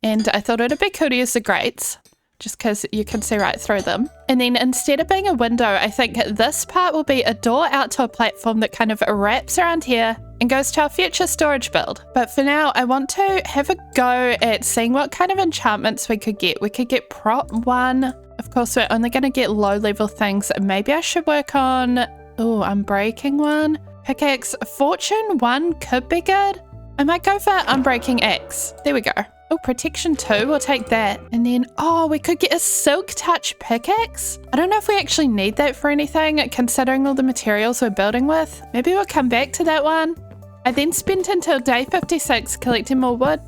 S1: And I thought it'd be cool to use the grates, just because you can see right through them. And then instead of being a window, I think this part will be a door out to a platform that kind of wraps around here and goes to our future storage build. But for now, I want to have a go at seeing what kind of enchantments we could get. We could get prop 1. Of course, we're only going to get low level things. Maybe I should work on, unbreaking 1. Pickaxe fortune 1 could be good. I might go for unbreaking axe. There we go. Oh, protection 2, we'll take that. And then, we could get a silk touch pickaxe. I don't know if we actually need that for anything, considering all the materials we're building with. Maybe we'll come back to that one. I then spent until day 56 collecting more wood.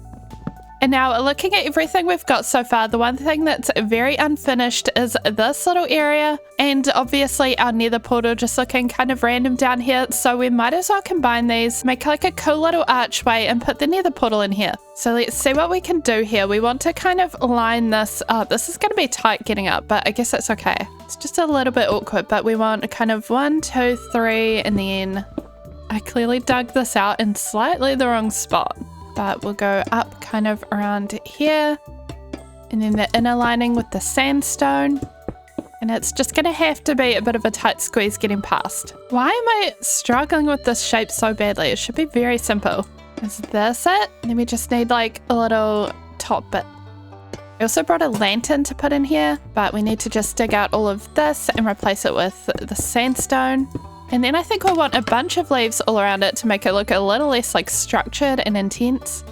S1: And now, looking at everything we've got so far, the one thing that's very unfinished is this little area, and obviously our nether portal just looking kind of random down here, so we might as well combine these, make like a cool little archway and put the nether portal in here. So let's see what we can do here. We want to kind of line this up. This is going to be tight getting up, but I guess that's okay. It's just a little bit awkward, but we want a kind of 1, 2, 3, and then I clearly dug this out in slightly the wrong spot. But we'll go up kind of around here, and then the inner lining with the sandstone. And it's just gonna have to be a bit of a tight squeeze getting past. Why am I struggling with this shape so badly? It should be very simple. Is this it? Then we just need like a little top bit. I also brought a lantern to put in here, but we need to just dig out all of this and replace it with the sandstone. And then I think we'll want a bunch of leaves all around it to make it look a little less like structured and intense.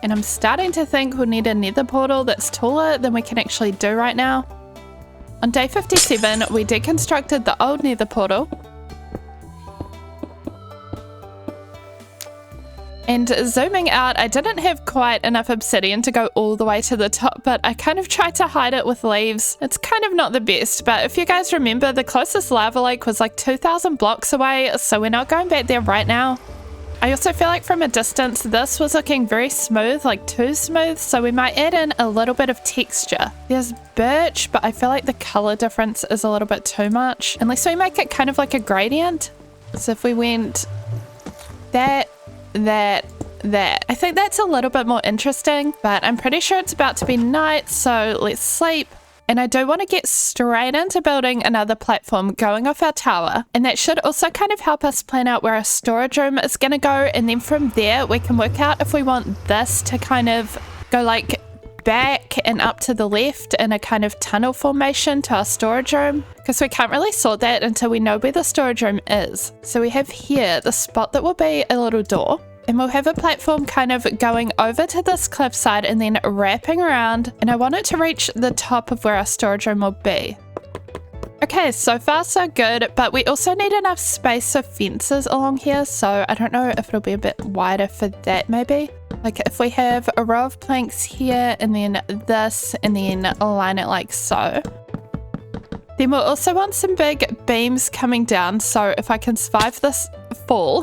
S1: And I'm starting to think we'll need a nether portal that's taller than we can actually do right now. On day 57, we deconstructed the old nether portal. And zooming out, I didn't have quite enough obsidian to go all the way to the top, but I kind of tried to hide it with leaves. It's kind of not the best, but if you guys remember, the closest lava lake was like 2,000 blocks away, so we're not going back there right now. I also feel like from a distance, this was looking very smooth, like too smooth, so we might add in a little bit of texture. There's birch, but I feel like the color difference is a little bit too much, unless we make it kind of like a gradient. So if we went that, I think that's a little bit more interesting, but I'm pretty sure it's about to be night, so let's sleep. And I do want to get straight into building another platform going off our tower, and that should also kind of help us plan out where our storage room is going to go, and then from there we can work out if we want this to kind of go like back and up to the left in a kind of tunnel formation to our storage room, because we can't really sort that until we know where the storage room is. So we have here the spot that will be a little door, and we'll have a platform kind of going over to this cliffside and then wrapping around, and I want it to reach the top of where our storage room will be. Okay, so far so good, but we also need enough space for fences along here, so I don't know if it'll be a bit wider for that maybe. Like if we have a row of planks here and then this and then align it like so. Then we'll also want some big beams coming down, so if I can survive this fall,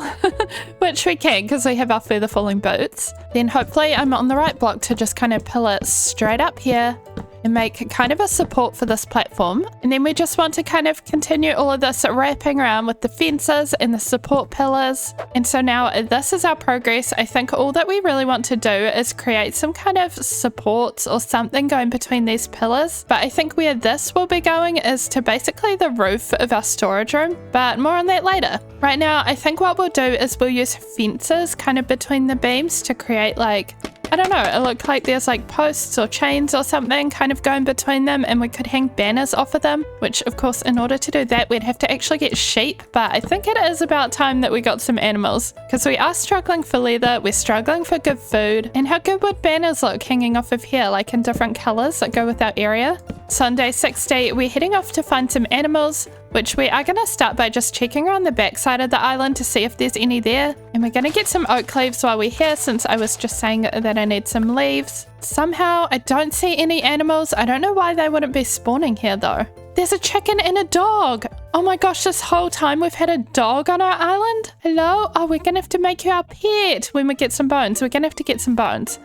S1: which we can because we have our feather falling boots, then hopefully I'm on the right block to just kind of pull it straight up here and make kind of a support for this platform. And then we just want to kind of continue all of this wrapping around with the fences and the support pillars. And so now this is our progress. I think all that we really want to do is create some kind of supports or something going between these pillars. But I think where this will be going is to basically the roof of our storage room, but more on that later. Right now, I think what we'll do is we'll use fences kind of between the beams to create like, I don't know, it looked like there's like posts or chains or something kind of going between them, and we could hang banners off of them, which of course in order to do that we'd have to actually get sheep, but I think it is about time that we got some animals because we are struggling for leather, we're struggling for good food, and how good would banners look hanging off of here, like in different colors that go with our area. So on day 60 we're heading off to find some animals, which we are going to start by just checking around the backside of the island to see if there's any there. And we're going to get some oak leaves while we're here, since I was just saying that I need some leaves. Somehow I don't see any animals. I don't know why they wouldn't be spawning here though. There's a chicken and a dog. Oh my gosh, this whole time we've had a dog on our island? Hello? Oh, we're going to have to make you our pet when we get some bones. We're going to have to get some bones.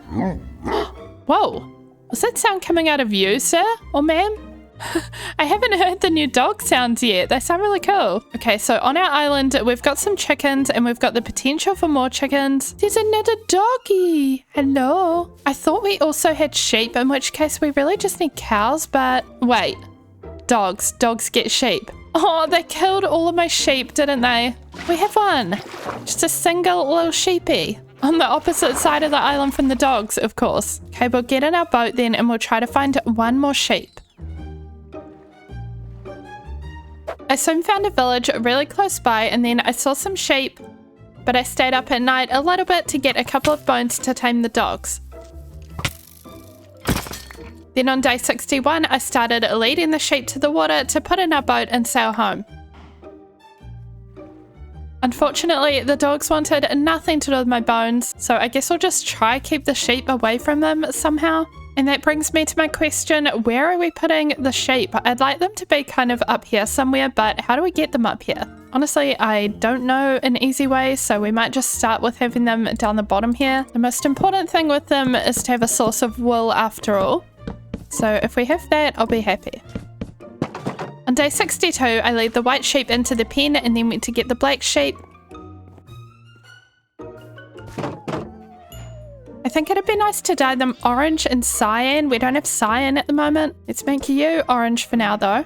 S1: Whoa. Was that sound coming out of you, sir or ma'am? I haven't heard the new dog sounds yet. They sound really cool. Okay, so on our island, we've got some chickens and we've got the potential for more chickens. There's another doggy. Hello. I thought we also had sheep, in which case we really just need cows, but wait. Dogs. Dogs get sheep. Oh, they killed all of my sheep, didn't they? We have one. Just a single little sheepy. On the opposite side of the island from the dogs, of course. Okay, we'll get in our boat then and we'll try to find one more sheep. I soon found a village really close by, and then I saw some sheep, but I stayed up at night a little bit to get a couple of bones to tame the dogs. Then on day 61, I started leading the sheep to the water to put in our boat and sail home. Unfortunately, the dogs wanted nothing to do with my bones, so I guess I'll just try keep the sheep away from them somehow. And that brings me to my question, where are we putting the sheep? I'd like them to be kind of up here somewhere, but how do we get them up here? Honestly, I don't know an easy way, so we might just start with having them down the bottom here. The most important thing with them is to have a source of wool after all. So if we have that, I'll be happy. On day 62, I lead the white sheep into the pen and then went to get the black sheep. I I think it'd be nice to dye them orange and cyan. We don't have cyan at the moment. Let's make you orange for now though.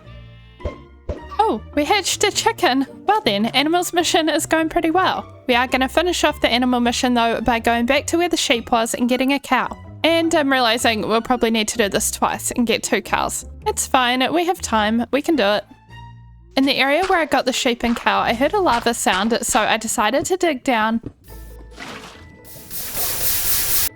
S1: Oh, we hatched a chicken. Well then, animal's mission is going pretty well. We are going to finish off the animal mission though by going back to where the sheep was and getting a cow. And I'm realizing we'll probably need to do this twice and get 2 cows. It's fine, we have time, we can do it. In the area where I got the sheep and cow, I heard a lava sound, so I decided to dig down.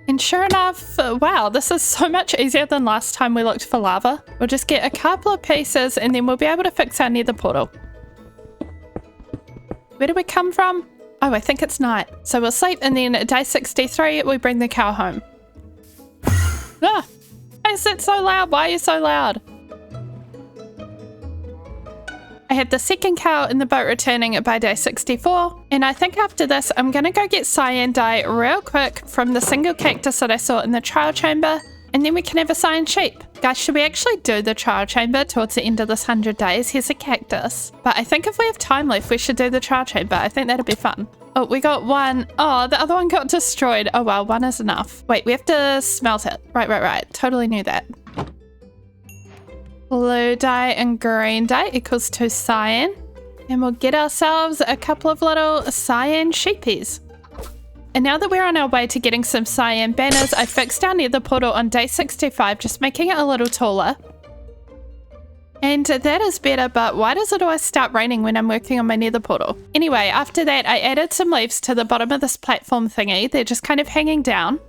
S1: And sure enough, wow, this is so much easier than last time we looked for lava. We'll just get a couple of pieces and then we'll be able to fix our nether portal. Where do we come from? Oh, I think it's night. So we'll sleep and then day 63, we bring the cow home. Ah, why is it so loud? Why are you so loud? I have the second cow in the boat returning by day 64, and I think after this I'm gonna go get cyan dye real quick from the single cactus that I saw in the trial chamber, and then we can have a cyan sheep. Guys, should we actually do the trial chamber towards the end of this 100 days? Here's a cactus. But I think if we have time left, we should do the trial chamber. I think that'd be fun. Oh, we got one. Oh, the other one got destroyed. Oh well, one is enough. Wait, we have to smelt it. Right. Totally knew that. Blue dye and green dye equals 2 cyan. And we'll get ourselves a couple of little cyan sheepies. And now that we're on our way to getting some cyan banners, I fixed our nether portal on day 65, just making it a little taller. And that is better, but why does it always start raining when I'm working on my nether portal? Anyway, after that, I added some leaves to the bottom of this platform thingy. They're just kind of hanging down.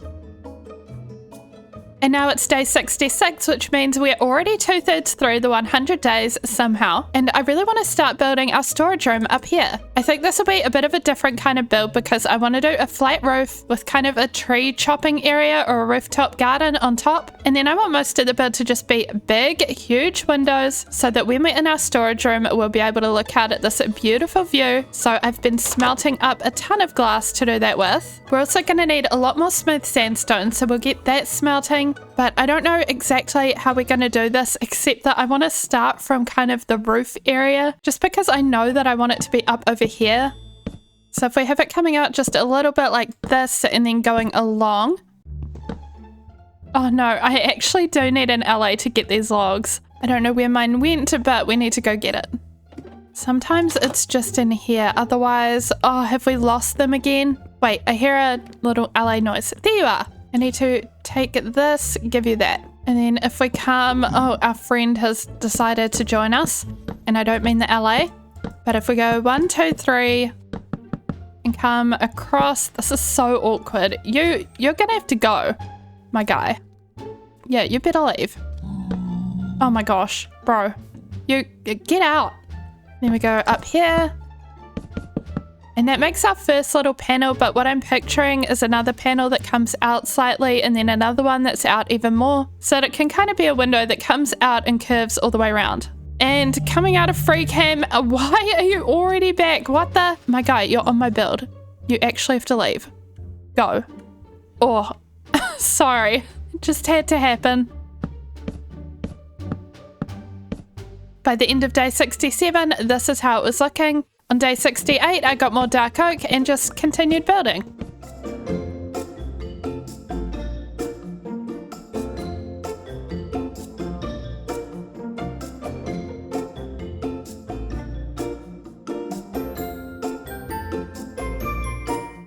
S1: And now it's day 66, which means we're already 2/3 through the 100 days somehow. And I really want to start building our storage room up here. I think this will be a bit of a different kind of build because I want to do a flat roof with kind of a tree chopping area or a rooftop garden on top. And then I want most of the build to just be big, huge windows so that when we're in our storage room, we'll be able to look out at this beautiful view. So I've been smelting up a ton of glass to do that with. We're also going to need a lot more smooth sandstone, so we'll get that smelting. But I don't know exactly how we're going to do this, except that I want to start from kind of the roof area, just because I know that I want it to be up over here. So if we have it coming out just a little bit like this and then going along. Oh no, I actually do need an LA to get these logs. I don't know where mine went, but we need to go get it. Sometimes it's just in here, otherwise, oh, have we lost them again? Wait, I hear a little LA noise. There you are. I need to take this, give you that. And then if we come, oh, our friend has decided to join us. And I don't mean the LA, but if we go 1, 2, 3 and come across, this is so awkward. You're gonna have to go, my guy. Yeah, you better leave. Oh my gosh, bro, you get out. Then we go up here. And that makes our first little panel, but what I'm picturing is another panel that comes out slightly and then another one that's out even more, so that it can kind of be a window that comes out and curves all the way around. And coming out of free cam, why are you already back? What the? My guy, you're on my build. You actually have to leave. Go. Oh, sorry. It just had to happen. By the end of day 67, this is how it was looking. On day 68, I got more dark oak and just continued building.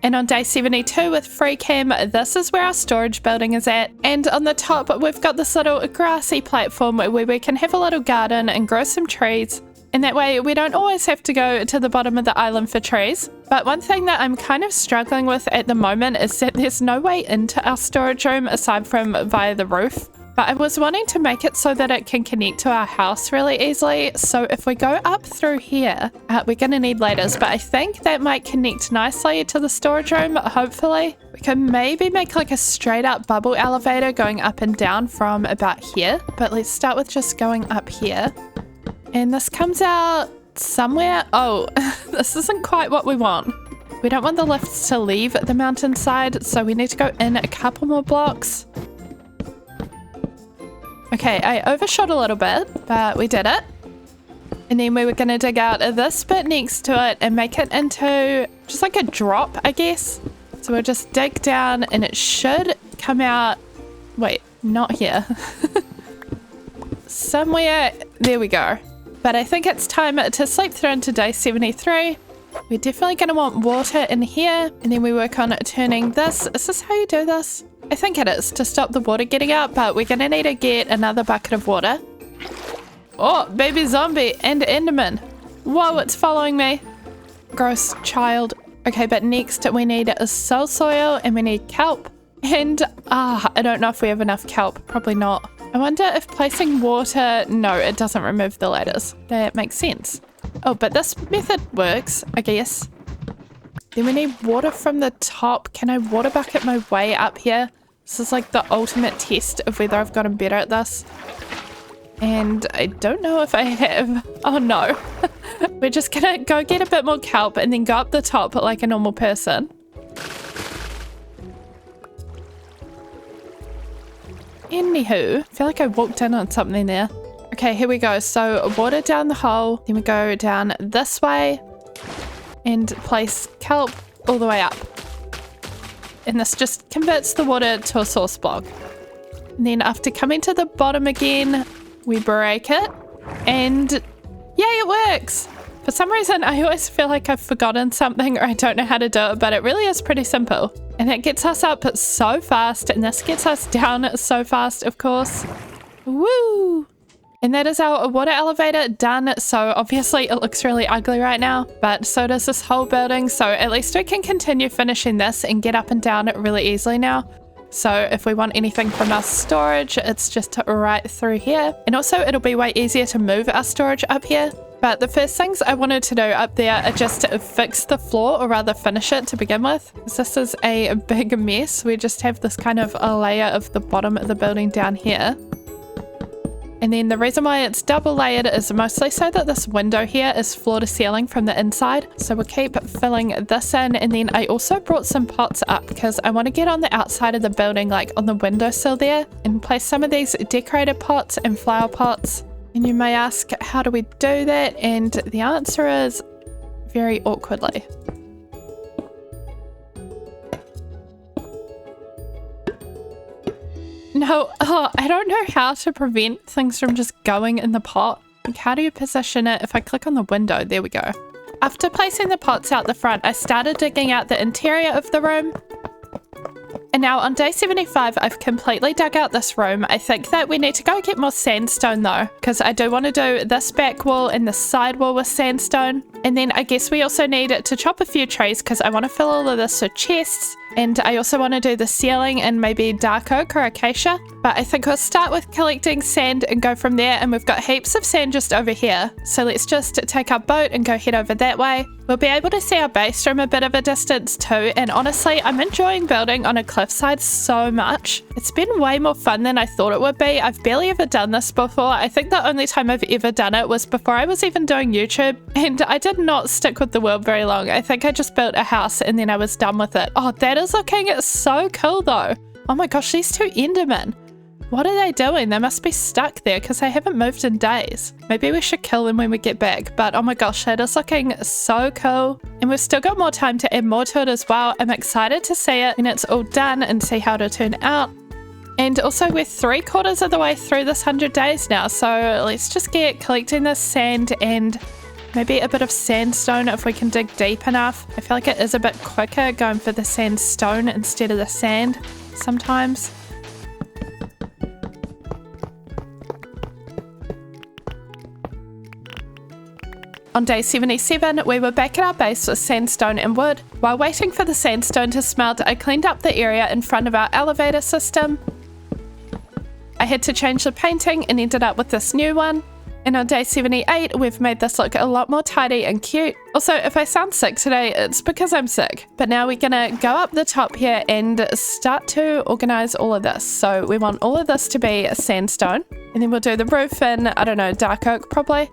S1: And on day 72 with free cam, this is where our storage building is at. And on the top, we've got this little grassy platform where we can have a little garden and grow some trees. And that way we don't always have to go to the bottom of the island for trees. But one thing that I'm kind of struggling with at the moment is that there's no way into our storage room aside from via the roof. But I was wanting to make it so that it can connect to our house really easily. So if we go up through here, we're going to need ladders. But I think that might connect nicely to the storage room, hopefully. We could maybe make like a straight up bubble elevator going up and down from about here. But let's start with just going up here. And this comes out somewhere. Oh, this isn't quite what we want. We don't want the lifts to leave the mountainside, so we need to go in a couple more blocks. Okay, I overshot a little bit, but we did it. And then we were going to dig out this bit next to it and make it into just like a drop, I guess. So we'll just dig down and it should come out. Wait, not here. Somewhere. There we go. But I think it's time to sleep through into day 73. We're definitely going to want water in here. And then we work on turning this. Is this how you do this? I think it is, to stop the water getting out. But we're going to need to get another bucket of water. Oh, baby zombie and Enderman. Whoa, it's following me. Gross child. Okay, but next we need a soul soil and we need kelp. And, I don't know if we have enough kelp. Probably not. I wonder if placing water... No, it doesn't remove the ladders. That makes sense. Oh, but this method works, I guess. Then we need water from the top. Can I water bucket my way up here? This is like the ultimate test of whether I've gotten better at this. And I don't know if I have. Oh, no. We're just gonna go get a bit more kelp and then go up the top like a normal person. Anywho, I feel like I walked in on something there. Okay, here we go. So water down the hole. Then we go down this way and place kelp all the way up. And this just converts the water to a source block. And then after coming to the bottom again, we break it. And yay, it works! For some reason, I always feel like I've forgotten something or I don't know how to do it, but it really is pretty simple. And it gets us up so fast, and this gets us down so fast, of course. Woo! And that is our water elevator done. So obviously it looks really ugly right now, but so does this whole building. So at least we can continue finishing this and get up and down really easily now. So if we want anything from our storage, it's just right through here. And also it'll be way easier to move our storage up here. But the first things I wanted to do up there are just to fix the floor, or rather finish it to begin with. This is a big mess. We just have this kind of a layer of the bottom of the building down here. And then the reason why it's double layered is mostly so that this window here is floor to ceiling from the inside. So we'll keep filling this in. And then I also brought some pots up because I want to get on the outside of the building, like on the windowsill there, and place some of these decorated pots and flower pots. And you may ask, how do we do that? And the answer is very awkwardly. No, I don't know how to prevent things from just going in the pot. Like, how do you position it? If I click on the window, there we go. After placing the pots out the front, I started digging out the interior of the room. And now on day 75, I've completely dug out this room. I think that we need to go get more sandstone though, because I do want to do this back wall and the side wall with sandstone. And then I guess we also need to chop a few trees because I want to fill all of this with chests. And I also want to do the ceiling and maybe dark oak or acacia. But I think we'll start with collecting sand and go from there. And we've got heaps of sand just over here. So let's just take our boat and go head over that way. We'll be able to see our base from a bit of a distance too. And honestly, I'm enjoying building on a cliffside so much. It's been way more fun than I thought it would be. I've barely ever done this before. I think the only time I've ever done it was before I was even doing YouTube. And I did not stick with the world very long. I think I just built a house and then I was done with it. Oh, that is looking so cool though. Oh my gosh, these two Endermen. What are they doing? They must be stuck there because they haven't moved in days. Maybe we should kill them when we get back. But oh my gosh, that is looking so cool. And we've still got more time to add more to it as well. I'm excited to see it when it's all done and see how it'll turn out. And also we're 3/4 of the way through this 100 days now. So let's just get collecting this sand and maybe a bit of sandstone if we can dig deep enough. I feel like it is a bit quicker going for the sandstone instead of the sand sometimes. On day 77, we were back at our base with sandstone and wood. While waiting for the sandstone to smelt, I cleaned up the area in front of our elevator system. I had to change the painting and ended up with this new one. And on day 78, we've made this look a lot more tidy and cute. Also, if I sound sick today, it's because I'm sick. But now we're gonna go up the top here and start to organize all of this. So we want all of this to be sandstone. And then we'll do the roof in, I don't know, dark oak probably.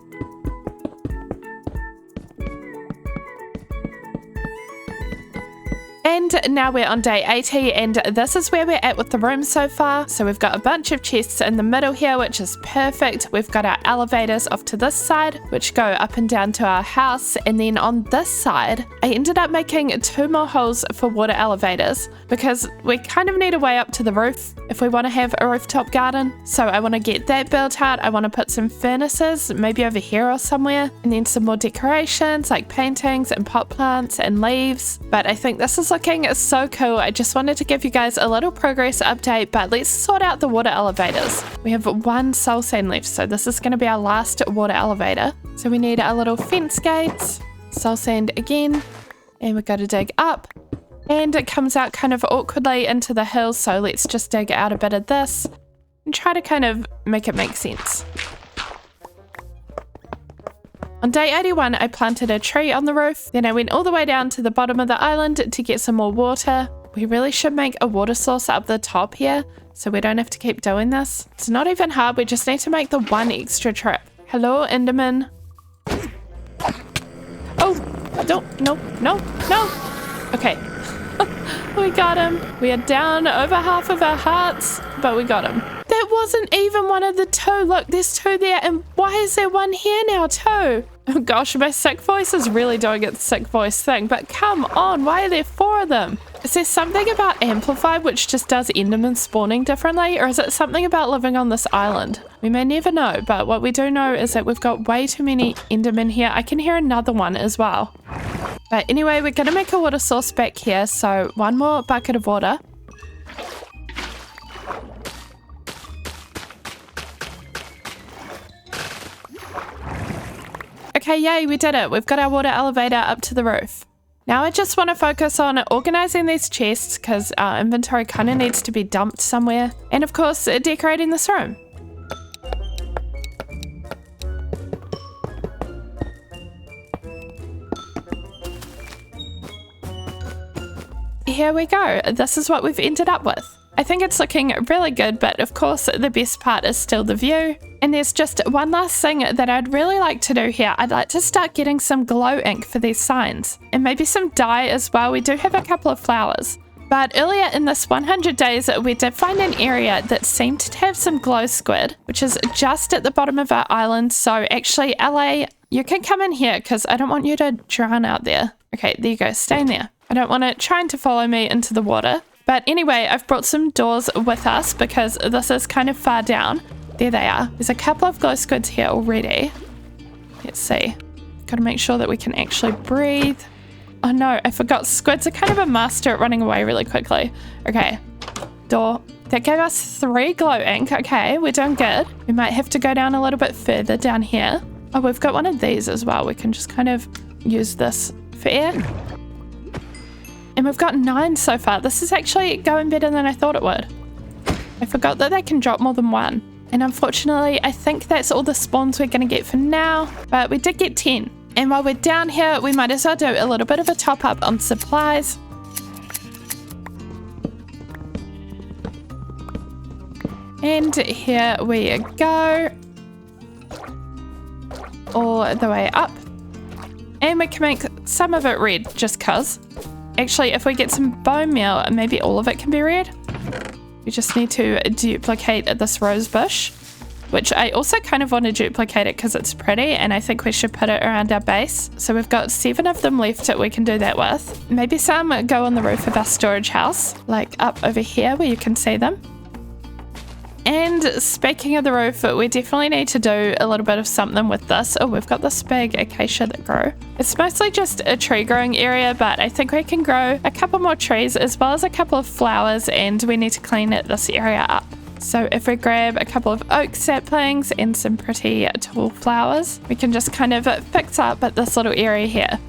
S1: And now we're on day 80, and this is where we're at with the room so far. So we've got a bunch of chests in the middle here, which is perfect. We've got our elevators off to this side, which go up and down to our house. And then on this side, I ended up making 2 more holes for water elevators because we kind of need a way up to the roof if we want to have a rooftop garden. So I want to get that built out. I want to put some furnaces, maybe over here or somewhere, and then some more decorations like paintings and pot plants and leaves. But I think this is looking so cool. I just wanted to give you guys a little progress update, but let's sort out the water elevators. We have 1 soul sand left, so this is going to be our last water elevator. So we need our little fence gates, soul sand again, and we've got to dig up. And it comes out kind of awkwardly into the hill, so let's just dig out a bit of this and try to kind of make it make sense. On day 81, I planted a tree on the roof. Then I went all the way down to the bottom of the island to get some more water. We really should make a water source up the top here, so we don't have to keep doing this. It's not even hard, we just need to make the 1 extra trip. Hello, Enderman. Oh, no. Okay. We got him. We are down over half of our hearts, but we got him. That wasn't even one of the 2. Look, there's 2 there, and why is there 1 here now too? Oh gosh, my sick voice is really doing its sick voice thing, but come on, why are there 4 of them? Is there something about Amplify which just does Enderman spawning differently, or is it something about living on this island? We may never know, but what we do know is that we've got way too many Endermen here. I can hear another one as well. But anyway, we're going to make a water source back here, so 1 more bucket of water. Okay, yay, we did it. We've got our water elevator up to the roof. Now I just want to focus on organizing these chests because our inventory kind of needs to be dumped somewhere. And of course, decorating this room. Here we go. This is what we've ended up with. I think it's looking really good, but of course the best part is still the view. And there's just one last thing that I'd really like to do here. I'd like to start getting some glow ink for these signs and maybe some dye as well. We do have a couple of flowers. But earlier in this 100 days, we did find an area that seemed to have some glow squid, which is just at the bottom of our island. So actually, LA, you can come in here because I don't want you to drown out there. Okay, there you go. Stay in there. I don't want it trying to follow me into the water. But anyway, I've brought some doors with us because this is kind of far down. There they are. There's a couple of glow squids here already. Let's see. Got to make sure that we can actually breathe. Oh no, I forgot. Squids are kind of a master at running away really quickly. Okay, door. That gave us 3 glow ink. Okay, we're doing good. We might have to go down a little bit further down here. Oh, we've got one of these as well. We can just kind of use this for air. And we've got 9 so far. This is actually going better than I thought it would. I forgot that they can drop more than 1. And unfortunately, I think that's all the spawns we're going to get for now. But we did get 10. And while we're down here, we might as well do a little bit of a top up on supplies. And here we go. All the way up. And we can make some of it red just cause. Actually, if we get some bone meal, maybe all of it can be red. We just need to duplicate this rose bush, which I also kind of want to duplicate it because it's pretty, and I think we should put it around our base. So we've got 7 of them left that we can do that with. Maybe some go on the roof of our storage house, like up over here where you can see them. And speaking of the roof, we definitely need to do a little bit of something with this. Oh, we've got this big acacia that grow. It's mostly just a tree growing area, but I think we can grow a couple more trees as well as a couple of flowers, and we need to clean this area up. So if we grab a couple of oak saplings and some pretty tall flowers, we can just kind of fix up at this little area here.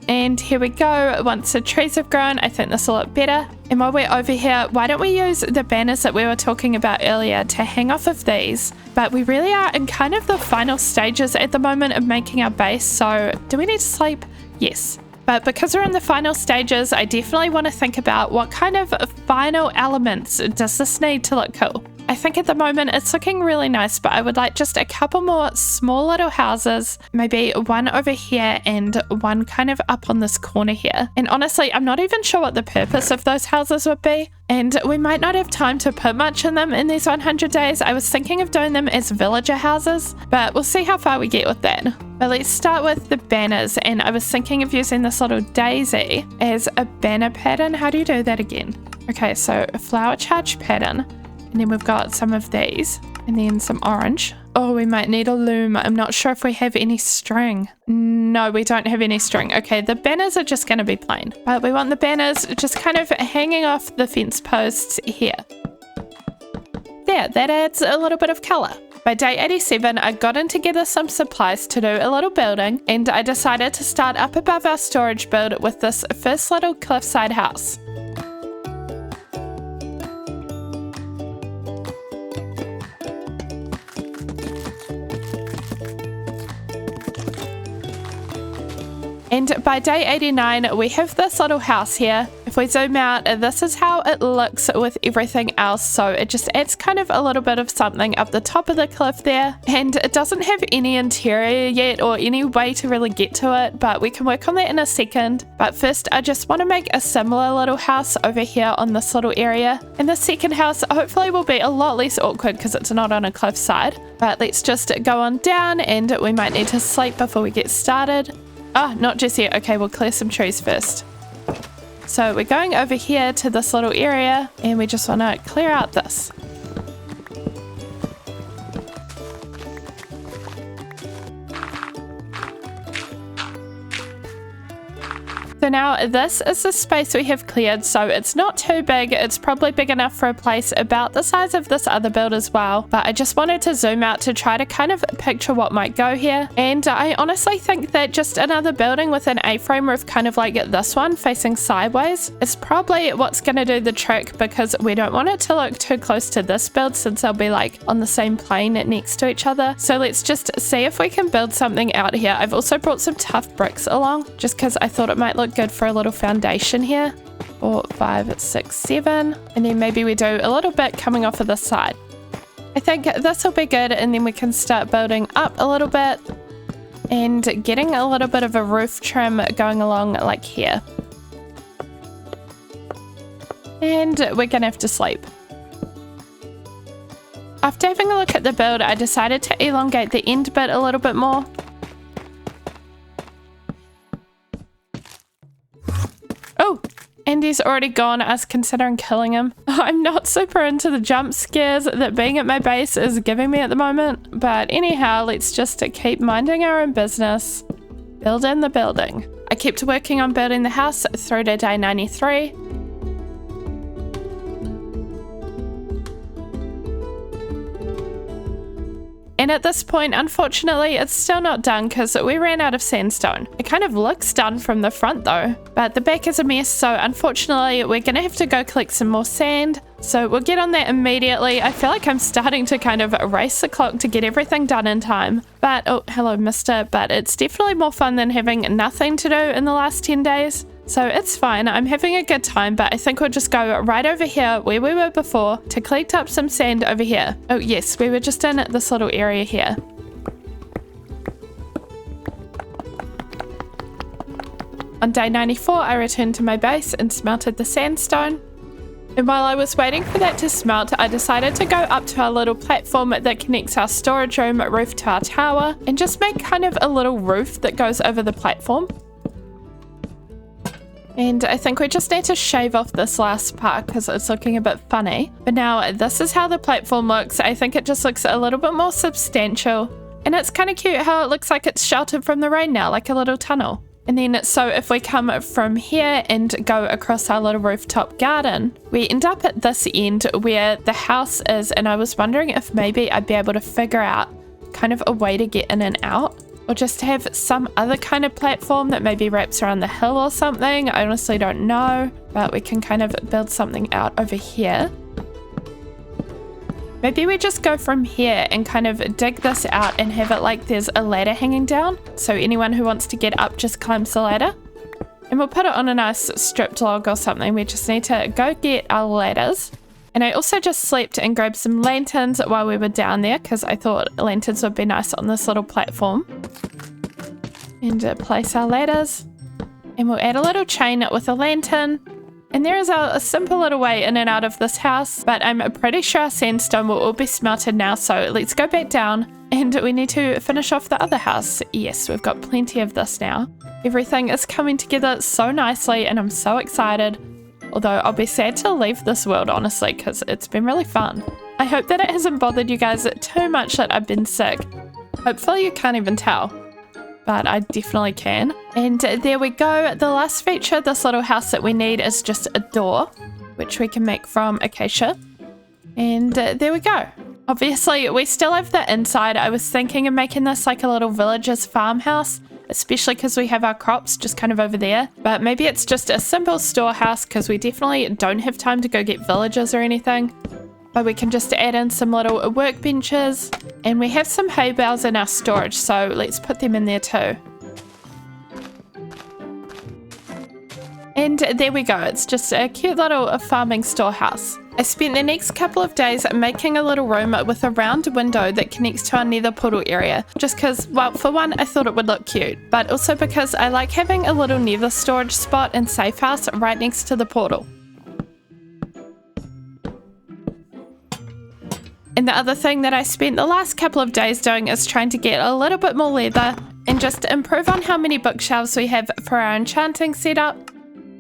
S1: And here we go. Once the trees have grown, I think this will look better. And while we're over here, why don't we use the banners that we were talking about earlier to hang off of these? But we really are in kind of the final stages at the moment of making our base. So do we need to sleep? Yes. But because we're in the final stages, I definitely want to think about what kind of final elements does this need to look cool. I think at the moment it's looking really nice, but I would like just a couple more small little houses, maybe one over here and one kind of up on this corner here. And honestly, I'm not even sure what the purpose of those houses would be. And we might not have time to put much in them in these 100 days. I was thinking of doing them as villager houses, but we'll see how far we get with that. But let's start with the banners, and I was thinking of using this little daisy as a banner pattern. How do you do that again? Okay, so a flower charge pattern, and then we've got some of these, and then some orange. Oh, we might need a loom. I'm not sure if we have any string. No, we don't have any string. Okay, the banners are just going to be plain, but we want the banners just kind of hanging off the fence posts here. There, that adds a little bit of color. By day 87, I got in together some supplies to do a little building, and I decided to start up above our storage build with this first little cliffside house. And by day 89, we have this little house here. If we zoom out, this is how it looks with everything else. So it just adds kind of a little bit of something up the top of the cliff there. And it doesn't have any interior yet or any way to really get to it, but we can work on that in a second. But first, I just want to make a similar little house over here on this little area. And the second house hopefully will be a lot less awkward because it's not on a cliffside. But let's just go on down, and we might need to sleep before we get started. Ah, not just yet. Okay, we'll clear some trees first. So we're going over here to this little area, and we just want to clear out this. So now this is the space we have cleared, so it's not too big. It's probably big enough for a place about the size of this other build as well, but I just wanted to zoom out to try to kind of picture what might go here. And I honestly think that just another building with an A-frame roof kind of like this one facing sideways is probably what's going to do the trick, because we don't want it to look too close to this build since they'll be like on the same plane next to each other. So let's just see if we can build something out here. I've also brought some tough bricks along just because I thought it might look good for a little foundation here. 4, 5, 6, 7, and then maybe we do a little bit coming off of this side. I think this will be good, and then we can start building up a little bit and getting a little bit of a roof trim going along like here. And we're gonna have to sleep. After having a look at the build, I decided to elongate the end bit a little bit more. Oh, Andy's already gone. I was considering killing him. I'm not super into the jump scares that being at my base is giving me at the moment. But anyhow, let's just keep minding our own business. Build in the building. I kept working on building the house through to day 93. And at this point, unfortunately, it's still not done because we ran out of sandstone. It kind of looks done from the front though, but the back is a mess, so unfortunately, we're gonna have to go collect some more sand. So we'll get on that immediately. I feel like I'm starting to kind of race the clock to get everything done in time. But, oh, hello, mister. But it's definitely more fun than having nothing to do in the last 10 days. So it's fine, I'm having a good time, but I think we'll just go right over here where we were before to collect up some sand over here. Oh yes, we were just in this little area here. On day 94, I returned to my base and smelted the sandstone. And while I was waiting for that to smelt, I decided to go up to our little platform that connects our storage room roof to our tower and just make kind of a little roof that goes over the platform. And I think we just need to shave off this last part because it's looking a bit funny. But now this is how the platform looks. I think it just looks a little bit more substantial. And it's kind of cute how it looks like it's sheltered from the rain now, like a little tunnel. And then so if we come from here and go across our little rooftop garden, we end up at this end where the house is. And I was wondering if maybe I'd be able to figure out kind of a way to get in and out. Or just have some other kind of platform that maybe wraps around the hill or something. I honestly don't know, but we can kind of build something out over here. Maybe we just go from here and kind of dig this out and have it like there's a ladder hanging down. So anyone who wants to get up just climbs the ladder. And we'll put it on a nice stripped log or something. We just need to go get our ladders. And I also just slept and grabbed some lanterns while we were down there because I thought lanterns would be nice on this little platform. And place our ladders. And we'll add a little chain with a lantern. And there is a simple little way in and out of this house, but I'm pretty sure our sandstone will all be smelted now, so let's go back down. And we need to finish off the other house. Yes, we've got plenty of this now. Everything is coming together so nicely and I'm so excited. Although I'll be sad to leave this world, honestly, because it's been really fun. I hope that it hasn't bothered you guys too much that I've been sick. Hopefully you can't even tell, but I definitely can. And there we go. The last feature of this little house that we need is just a door, which we can make from acacia. And there we go. Obviously, we still have the inside. I was thinking of making this like a little villager's farmhouse, especially because we have our crops just kind of over there. But maybe it's just a simple storehouse because we definitely don't have time to go get villagers or anything. But we can just add in some little workbenches, and we have some hay bales in our storage, so let's put them in there too. And there we go. It's just a cute little farming storehouse. I spent the next couple of days making a little room with a round window that connects to our nether portal area, just because, well, for one, I thought it would look cute, but also because I like having a little nether storage spot and safe house right next to the portal. And the other thing that I spent the last couple of days doing is trying to get a little bit more leather and just improve on how many bookshelves we have for our enchanting setup.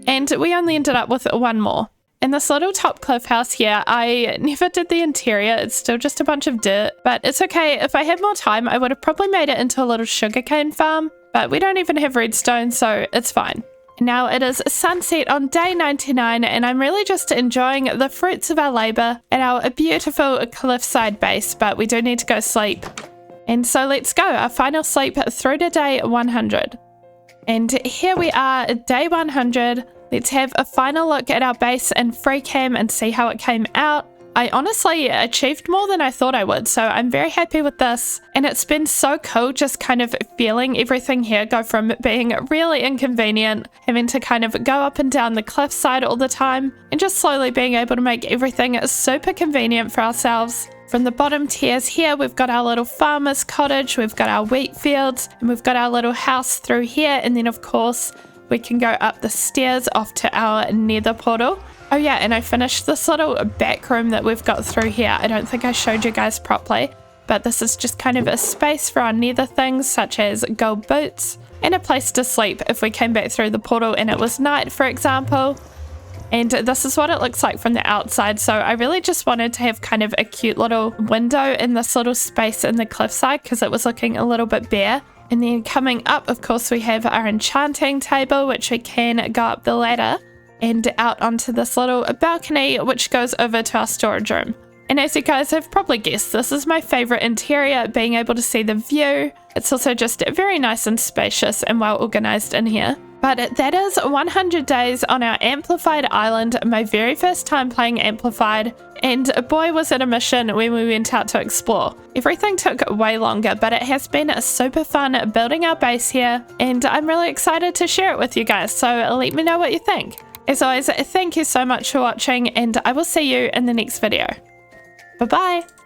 S1: And we only ended up with one more. In this little top cliff house here, I never did the interior. It's still just a bunch of dirt, but it's okay. If I had more time, I would have probably made it into a little sugarcane farm, but we don't even have redstone, so it's fine. Now it is sunset on day 99 and I'm really just enjoying the fruits of our labor at our beautiful cliffside base, but we do need to go sleep. And so let's go, our final sleep through to day 100. And here we are at day 100. Let's have a final look at our base and free cam and see how it came out. I honestly achieved more than I thought I would, so I'm very happy with this. And it's been so cool just kind of feeling everything here go from being really inconvenient, having to kind of go up and down the cliffside all the time, and just slowly being able to make everything super convenient for ourselves. From the bottom tiers here, we've got our little farmer's cottage, we've got our wheat fields, and we've got our little house through here, and then of course we can go up the stairs off to our nether portal. Oh yeah, and I finished this little back room that we've got through here. I don't think I showed you guys properly, but this is just kind of a space for our nether things such as gold boots and a place to sleep if we came back through the portal and it was night, for example. And this is what it looks like from the outside, so I really just wanted to have kind of a cute little window in this little space in the cliffside because it was looking a little bit bare. And then coming up, of course, we have our enchanting table, which we can go up the ladder and out onto this little balcony, which goes over to our storage room. And as you guys have probably guessed, this is my favorite interior, being able to see the view. It's also just very nice and spacious and well organized in here. But that is 100 days on our Amplified Island, my very first time playing Amplified, and boy was it a mission when we went out to explore. Everything took way longer, but it has been super fun building our base here, and I'm really excited to share it with you guys, so let me know what you think. As always, thank you so much for watching, and I will see you in the next video. Bye-bye!